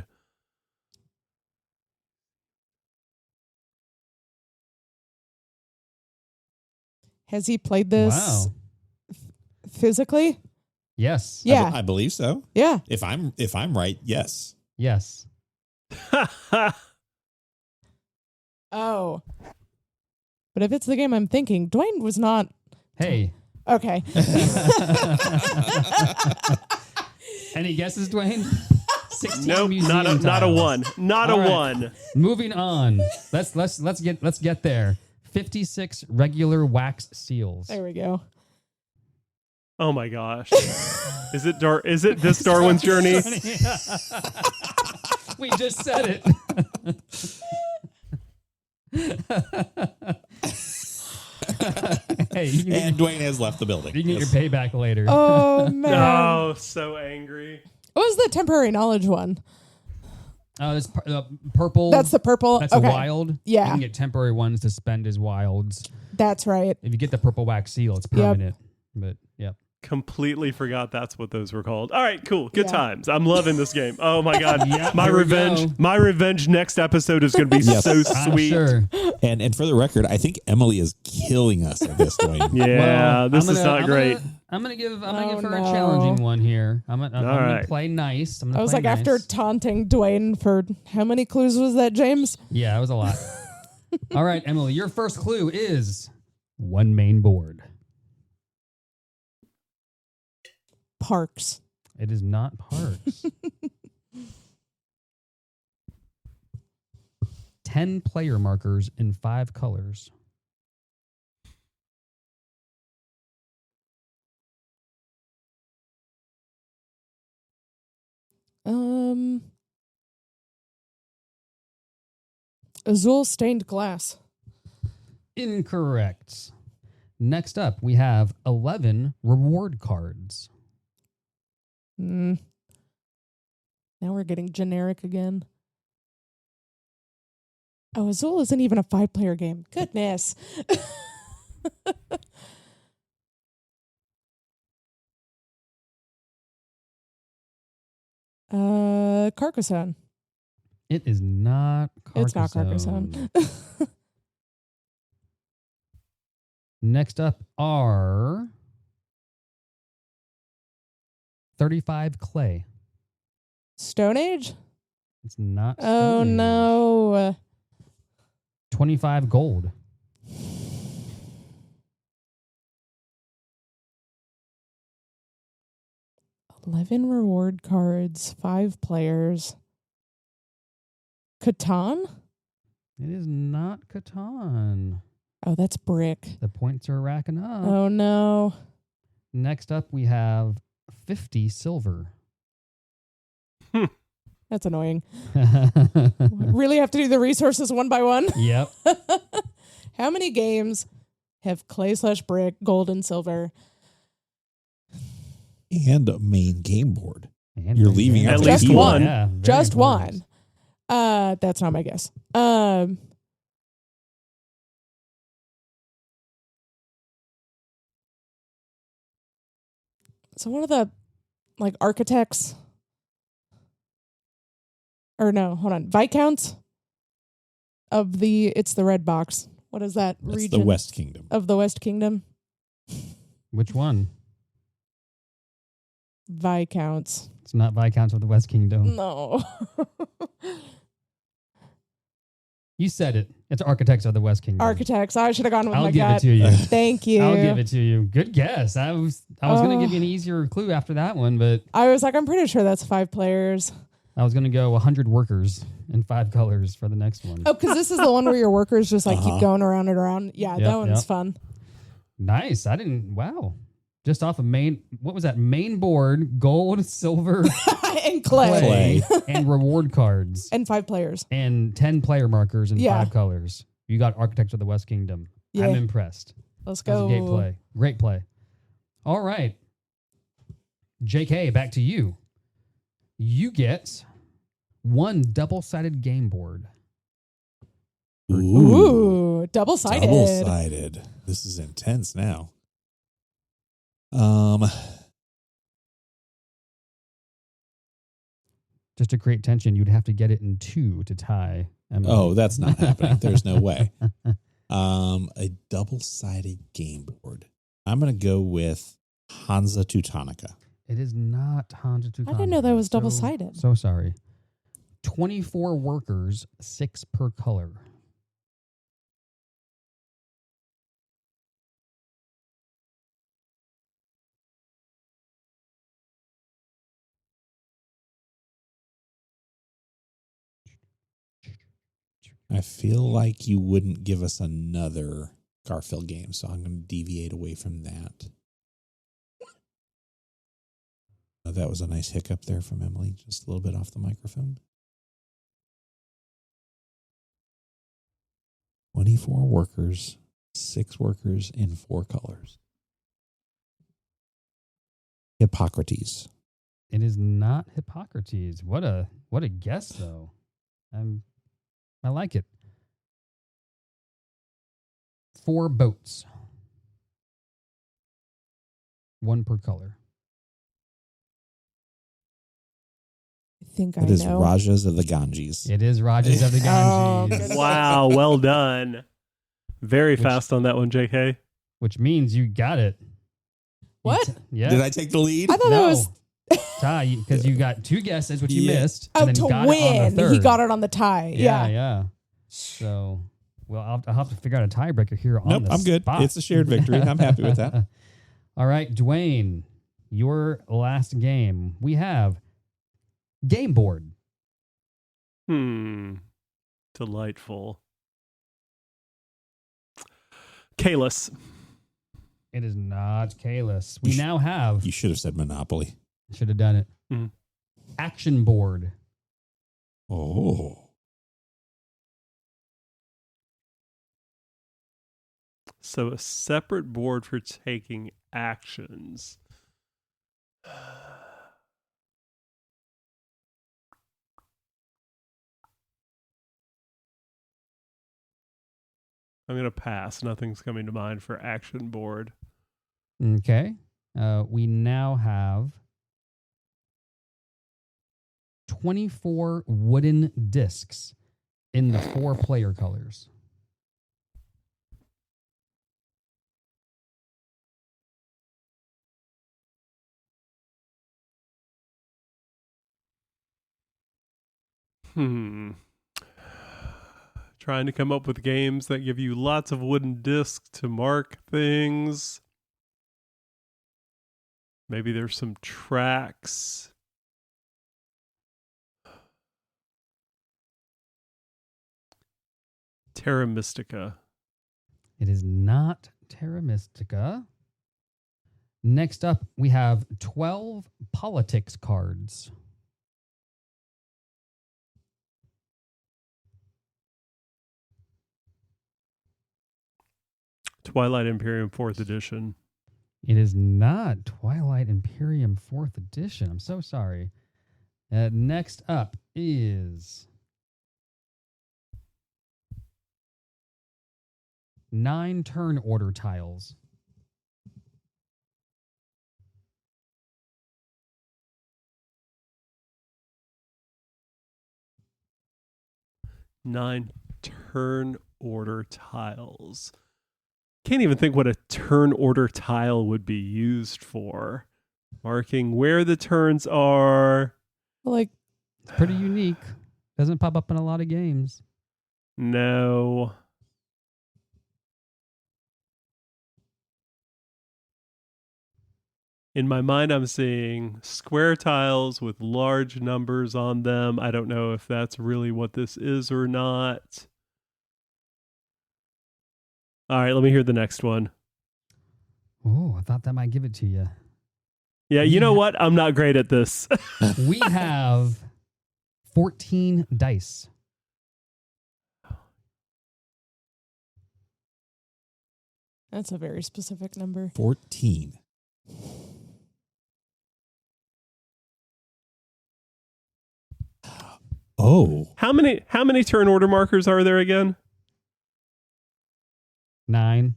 Speaker 2: Has he played this
Speaker 1: Wow.
Speaker 2: physically?
Speaker 1: Yes.
Speaker 2: Yeah.
Speaker 3: I believe so.
Speaker 2: Yeah.
Speaker 3: If I'm right, yes.
Speaker 1: Yes.
Speaker 2: Oh. But if it's the game I'm thinking, Dwayne was not.
Speaker 1: Hey.
Speaker 2: Okay.
Speaker 1: Any guesses, Dwayne? 16
Speaker 4: Nope,
Speaker 1: museum
Speaker 4: not a
Speaker 1: tiles.
Speaker 4: one. Not
Speaker 1: All
Speaker 4: a
Speaker 1: right.
Speaker 4: one.
Speaker 1: Moving on. Let's get there. 56 regular wax seals.
Speaker 2: There we go.
Speaker 4: Oh my gosh. Is it this Darwin's Journey?
Speaker 1: We just said it. Hey, you
Speaker 3: And Dwayne has left the building.
Speaker 1: can get your
Speaker 3: Yes.
Speaker 1: payback later.
Speaker 2: Oh, man.
Speaker 4: Oh, so angry.
Speaker 2: What was the temporary knowledge one?
Speaker 1: This purple.
Speaker 2: That's the purple.
Speaker 1: That's
Speaker 2: okay.
Speaker 1: a wild.
Speaker 2: Yeah.
Speaker 1: You can get temporary ones to spend as wilds.
Speaker 2: That's right.
Speaker 1: If you get the purple wax seal, it's permanent. But yep.
Speaker 4: Completely forgot that's what those were called. All right, cool. Good
Speaker 2: Yeah.
Speaker 4: times. I'm loving this game. Oh my god.
Speaker 1: Yep,
Speaker 4: My
Speaker 1: here we
Speaker 4: revenge.
Speaker 1: go.
Speaker 4: My revenge next episode is going to be
Speaker 3: Yes.
Speaker 4: so
Speaker 1: I'm
Speaker 4: sweet.
Speaker 1: sure.
Speaker 3: And for the record, I think Emily is killing us at this, Dwayne.
Speaker 4: Yeah,
Speaker 1: Well,
Speaker 4: this is not great.
Speaker 1: I'm gonna give her
Speaker 2: Oh,
Speaker 1: a
Speaker 2: no.
Speaker 1: challenging one here. I'm gonna
Speaker 4: right.
Speaker 1: play nice.
Speaker 2: I was like, after taunting Dwayne for how many clues was that, James?
Speaker 1: Yeah, it was a lot. All right, Emily, your first clue is one main board.
Speaker 2: Parks.
Speaker 1: It is not parks. 10 player markers in 5 colors.
Speaker 2: Azul stained glass.
Speaker 1: Incorrect. Next up, we have 11 reward cards.
Speaker 2: Now we're getting generic again. Oh, Azul isn't even a 5-player game. Goodness. Carcassonne.
Speaker 1: It is not Carcassonne.
Speaker 2: It's not Carcassonne.
Speaker 1: Next up are 35 clay.
Speaker 2: Stone Age?
Speaker 1: It's not Stone
Speaker 2: Oh,
Speaker 1: Age.
Speaker 2: no.
Speaker 1: 25 gold.
Speaker 2: $11 reward cards, 5 players. Catan?
Speaker 1: It is not Catan.
Speaker 2: Oh, that's brick.
Speaker 1: The points are racking up.
Speaker 2: Oh, no.
Speaker 1: Next up, we have 50 silver.
Speaker 2: That's annoying. Really have to do the resources one by one?
Speaker 1: Yep.
Speaker 2: How many games have clay/brick, gold, and silver?
Speaker 3: And a main game board.
Speaker 1: And
Speaker 3: You're leaving
Speaker 4: out
Speaker 3: out
Speaker 4: the
Speaker 2: Just
Speaker 4: key
Speaker 2: one.
Speaker 1: Yeah, very
Speaker 2: Just
Speaker 1: important.
Speaker 2: one. That's not my guess. So one of the architects, or no, hold on, Viscounts of it's the red box. What is that
Speaker 3: That's
Speaker 2: region?
Speaker 3: the West Kingdom.
Speaker 2: Of the West Kingdom.
Speaker 1: Which one?
Speaker 2: Viscounts.
Speaker 1: It's not Viscounts of the West Kingdom.
Speaker 2: No.
Speaker 1: You said it. It's Architects of the West Kingdom.
Speaker 2: Architects. I should have gone with
Speaker 1: I'll
Speaker 2: my
Speaker 1: give
Speaker 2: gut.
Speaker 1: it to you.
Speaker 2: Thank you.
Speaker 1: I'll give it to you. Good guess. I was going to give you an easier clue after that one, but
Speaker 2: I was like, I'm pretty sure that's 5 players.
Speaker 1: I was going to go 100 workers in 5 colors for the next one.
Speaker 2: Oh, because this is the one where your workers just keep going around and around. Yeah,
Speaker 1: Yep,
Speaker 2: that one's
Speaker 1: yep.
Speaker 2: fun.
Speaker 1: Nice. Wow. Just off of what was that? Main board, gold, silver,
Speaker 2: And clay.
Speaker 1: and reward cards.
Speaker 2: And 5 players.
Speaker 1: And 10 player markers in
Speaker 2: Yeah.
Speaker 1: 5 colors. You got Architects of the West Kingdom.
Speaker 2: Yeah.
Speaker 1: I'm impressed.
Speaker 2: Let's
Speaker 1: That was
Speaker 2: go.
Speaker 1: a great play. Great play. All right. JK, back to you. You get 1 double-sided game board.
Speaker 2: Ooh, double-sided.
Speaker 3: Double-sided. This is intense now.
Speaker 1: Just to create tension, you'd have to get it in 2 to tie. Emily.
Speaker 3: Oh, that's not happening. There's no way. A double-sided game board. I'm going to go with Hansa Teutonica.
Speaker 1: It is not Hansa Teutonica.
Speaker 2: I didn't know that was double-sided.
Speaker 1: So sorry. 24 workers, 6 per color.
Speaker 3: I feel like you wouldn't give us another Garfield game, so I'm going to deviate away from that. That was a nice hiccup there from Emily, just a little bit off the microphone. 24 workers, 6 workers in 4 colors. Hippocrates.
Speaker 1: It is not Hippocrates. What a guess, though. I like it. 4 boats. 1 per color.
Speaker 2: I think
Speaker 3: It
Speaker 2: I
Speaker 3: is
Speaker 2: know.
Speaker 3: Rajas of the Ganges.
Speaker 1: It is Rogers of the
Speaker 2: Oh,
Speaker 1: Ganges.
Speaker 2: goodness.
Speaker 4: Wow, well done. Very fast on that one, JK.
Speaker 1: Which means you got it.
Speaker 2: What?
Speaker 1: Yeah.
Speaker 3: Did I take the lead?
Speaker 2: I thought that was
Speaker 1: Ty, because you got 2 guesses, which you
Speaker 3: Yeah.
Speaker 1: missed. And then
Speaker 2: to
Speaker 1: got it on
Speaker 2: win.
Speaker 1: the
Speaker 2: He
Speaker 1: third.
Speaker 2: got it on the tie. Yeah.
Speaker 1: Yeah. So, well, I'll have to figure out a tiebreaker here on
Speaker 3: Nope,
Speaker 1: the
Speaker 3: I'm good.
Speaker 1: spot.
Speaker 3: It's a shared victory. I'm happy with that.
Speaker 1: All right, Dwayne, your last game. We have game board.
Speaker 4: Delightful. Kalis.
Speaker 1: It is not Kalis. We now have.
Speaker 3: You should have said Monopoly.
Speaker 1: Should have done it.
Speaker 4: Mhm.
Speaker 1: Action board.
Speaker 3: Oh.
Speaker 4: So a separate board for taking actions. I'm going to pass. Nothing's coming to mind for action board.
Speaker 1: Okay. We now have 24 wooden discs in the 4 player colors.
Speaker 4: Trying to come up with games that give you lots of wooden discs to mark things. Maybe there's some tracks. Terra Mystica.
Speaker 1: It is not Terra Mystica. Next up, we have 12 politics cards.
Speaker 4: Twilight Imperium 4th edition.
Speaker 1: It is not Twilight Imperium 4th edition. I'm so sorry. Next up is 9 turn order tiles.
Speaker 4: Nine turn order tiles. Can't even think what a turn order tile would be used for. Marking where the turns are.
Speaker 2: Like,
Speaker 1: It's pretty unique. Doesn't pop up in a lot of games.
Speaker 4: No. In my mind, I'm seeing square tiles with large numbers on them. I don't know if that's really what this is or not. All right, let me hear the next one.
Speaker 1: Oh, I thought that might give it to you.
Speaker 4: Yeah, you know what? I'm not great at this.
Speaker 1: We have 14 dice.
Speaker 2: that's a very specific number.
Speaker 3: 14. Oh.
Speaker 4: How many turn order markers are there again?
Speaker 1: 9.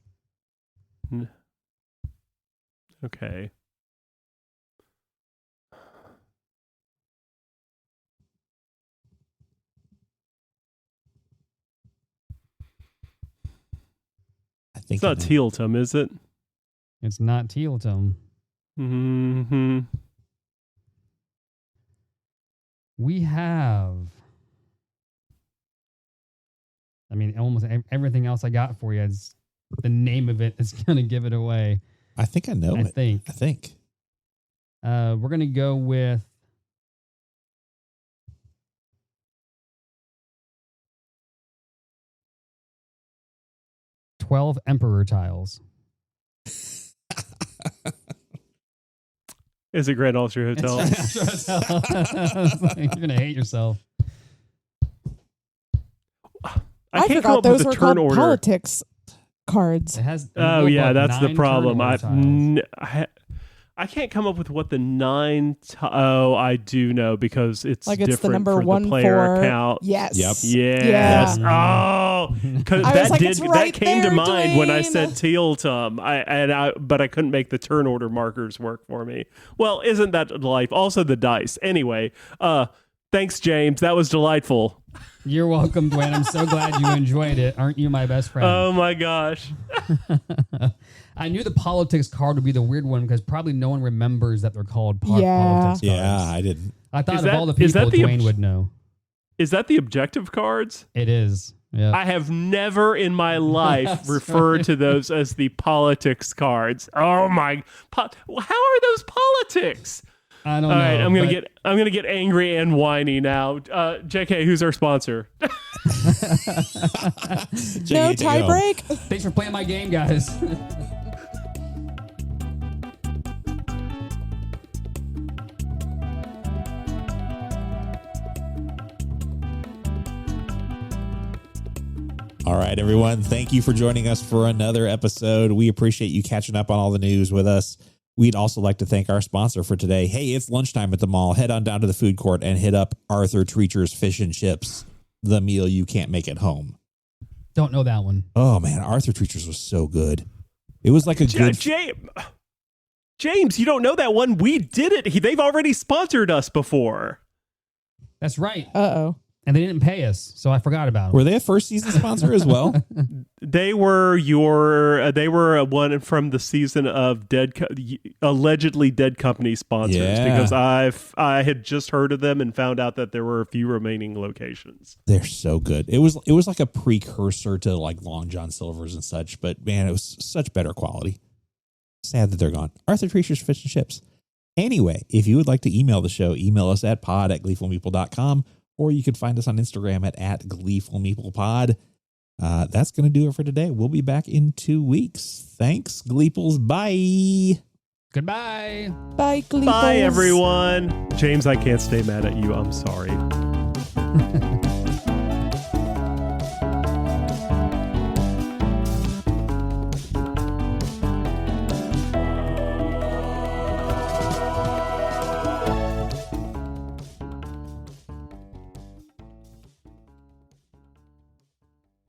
Speaker 4: Okay.
Speaker 3: I think
Speaker 4: It's not Teal'tum, is it?
Speaker 1: It's not Teal'tum.
Speaker 4: Mm-hmm.
Speaker 1: We have, I mean, almost everything else I got for you is the name of it is going to give it away.
Speaker 3: I think I know
Speaker 1: I
Speaker 3: it.
Speaker 1: think. We're going to go with "12 Emperor Tiles."
Speaker 4: Is it Grand Austria Hotel?
Speaker 1: You're going to hate yourself.
Speaker 4: I can't come
Speaker 2: forgot
Speaker 4: up
Speaker 2: those
Speaker 4: with
Speaker 2: were
Speaker 4: a turn
Speaker 2: called
Speaker 4: order.
Speaker 2: politics cards.
Speaker 1: It has.
Speaker 4: Oh yeah, that's the
Speaker 1: 9
Speaker 4: problem.
Speaker 1: turn order tiles.
Speaker 4: I can't come up with what the 9. I do know because it's
Speaker 2: Like
Speaker 4: different
Speaker 2: it's the number
Speaker 4: for
Speaker 2: 1
Speaker 4: the player
Speaker 2: 4.
Speaker 4: account.
Speaker 2: Yes.
Speaker 3: Yep.
Speaker 4: Yes.
Speaker 1: Yeah.
Speaker 4: Oh, 'cause
Speaker 2: I was like, it's
Speaker 4: that
Speaker 2: right
Speaker 4: came to
Speaker 2: there,
Speaker 4: mind when I
Speaker 2: Dwayne.
Speaker 4: said Teal'tum. But I couldn't make the turn order markers work for me. Well, isn't that life? Also the dice. Anyway, thanks, James. That was delightful.
Speaker 1: You're welcome, Dwayne. I'm so glad you enjoyed it. Aren't you my best friend?
Speaker 4: Oh my gosh.
Speaker 1: I knew the politics card would be the weird one because probably no one remembers that they're called
Speaker 2: Yeah.
Speaker 1: politics cards.
Speaker 3: Yeah, I didn't.
Speaker 1: I thought
Speaker 4: Is
Speaker 1: of
Speaker 4: that-
Speaker 1: all the
Speaker 4: is that
Speaker 1: people
Speaker 4: the
Speaker 1: Dwayne would know.
Speaker 4: Is that the objective cards?
Speaker 1: It is. Yeah.
Speaker 4: I have never in my life
Speaker 1: That's
Speaker 4: referred
Speaker 1: right.
Speaker 4: to those as the politics cards. Oh my! How are those politics?
Speaker 1: I don't know.
Speaker 4: All right, I'm
Speaker 1: but-
Speaker 4: gonna get angry and whiny now. JK, who's our sponsor?
Speaker 2: No
Speaker 3: JK,
Speaker 2: tie break.
Speaker 1: Thanks for playing my game, guys.
Speaker 3: All right, everyone. Thank you for joining us for another episode. We appreciate you catching up on all the news with us. We'd also like to thank our sponsor for today. Hey, it's lunchtime at the mall. Head on down to the food court and hit up Arthur Treacher's Fish and Chips, the meal you can't make at home.
Speaker 1: Don't know that one.
Speaker 3: Oh, man. Arthur Treacher's was so good. It was like a good...
Speaker 4: James, you don't know that one. We did it. They've already sponsored us before.
Speaker 1: That's right.
Speaker 2: Uh-oh.
Speaker 1: And they didn't pay us, so I forgot about
Speaker 3: Were
Speaker 1: them.
Speaker 3: they a first season sponsor as well?
Speaker 4: They were one from the season of allegedly Dead Company sponsors,
Speaker 3: Yeah.
Speaker 4: because I had just heard of them and found out that there were a few remaining locations.
Speaker 3: They're so good. It was like a precursor to like Long John Silver's and such, but man, it was such better quality. Sad that they're gone. Arthur Treacher's Fish and Chips. Anyway, if you would like to email the show, email us at pod@gleefulmeeple.com, or you can find us on Instagram at gleefulmeeplepod. That's going to do it for today. We'll be back in 2 weeks. Thanks, Gleeples. Bye.
Speaker 1: Goodbye.
Speaker 2: Bye, Gleeples.
Speaker 4: Bye, everyone. James, I can't stay mad at you. I'm sorry.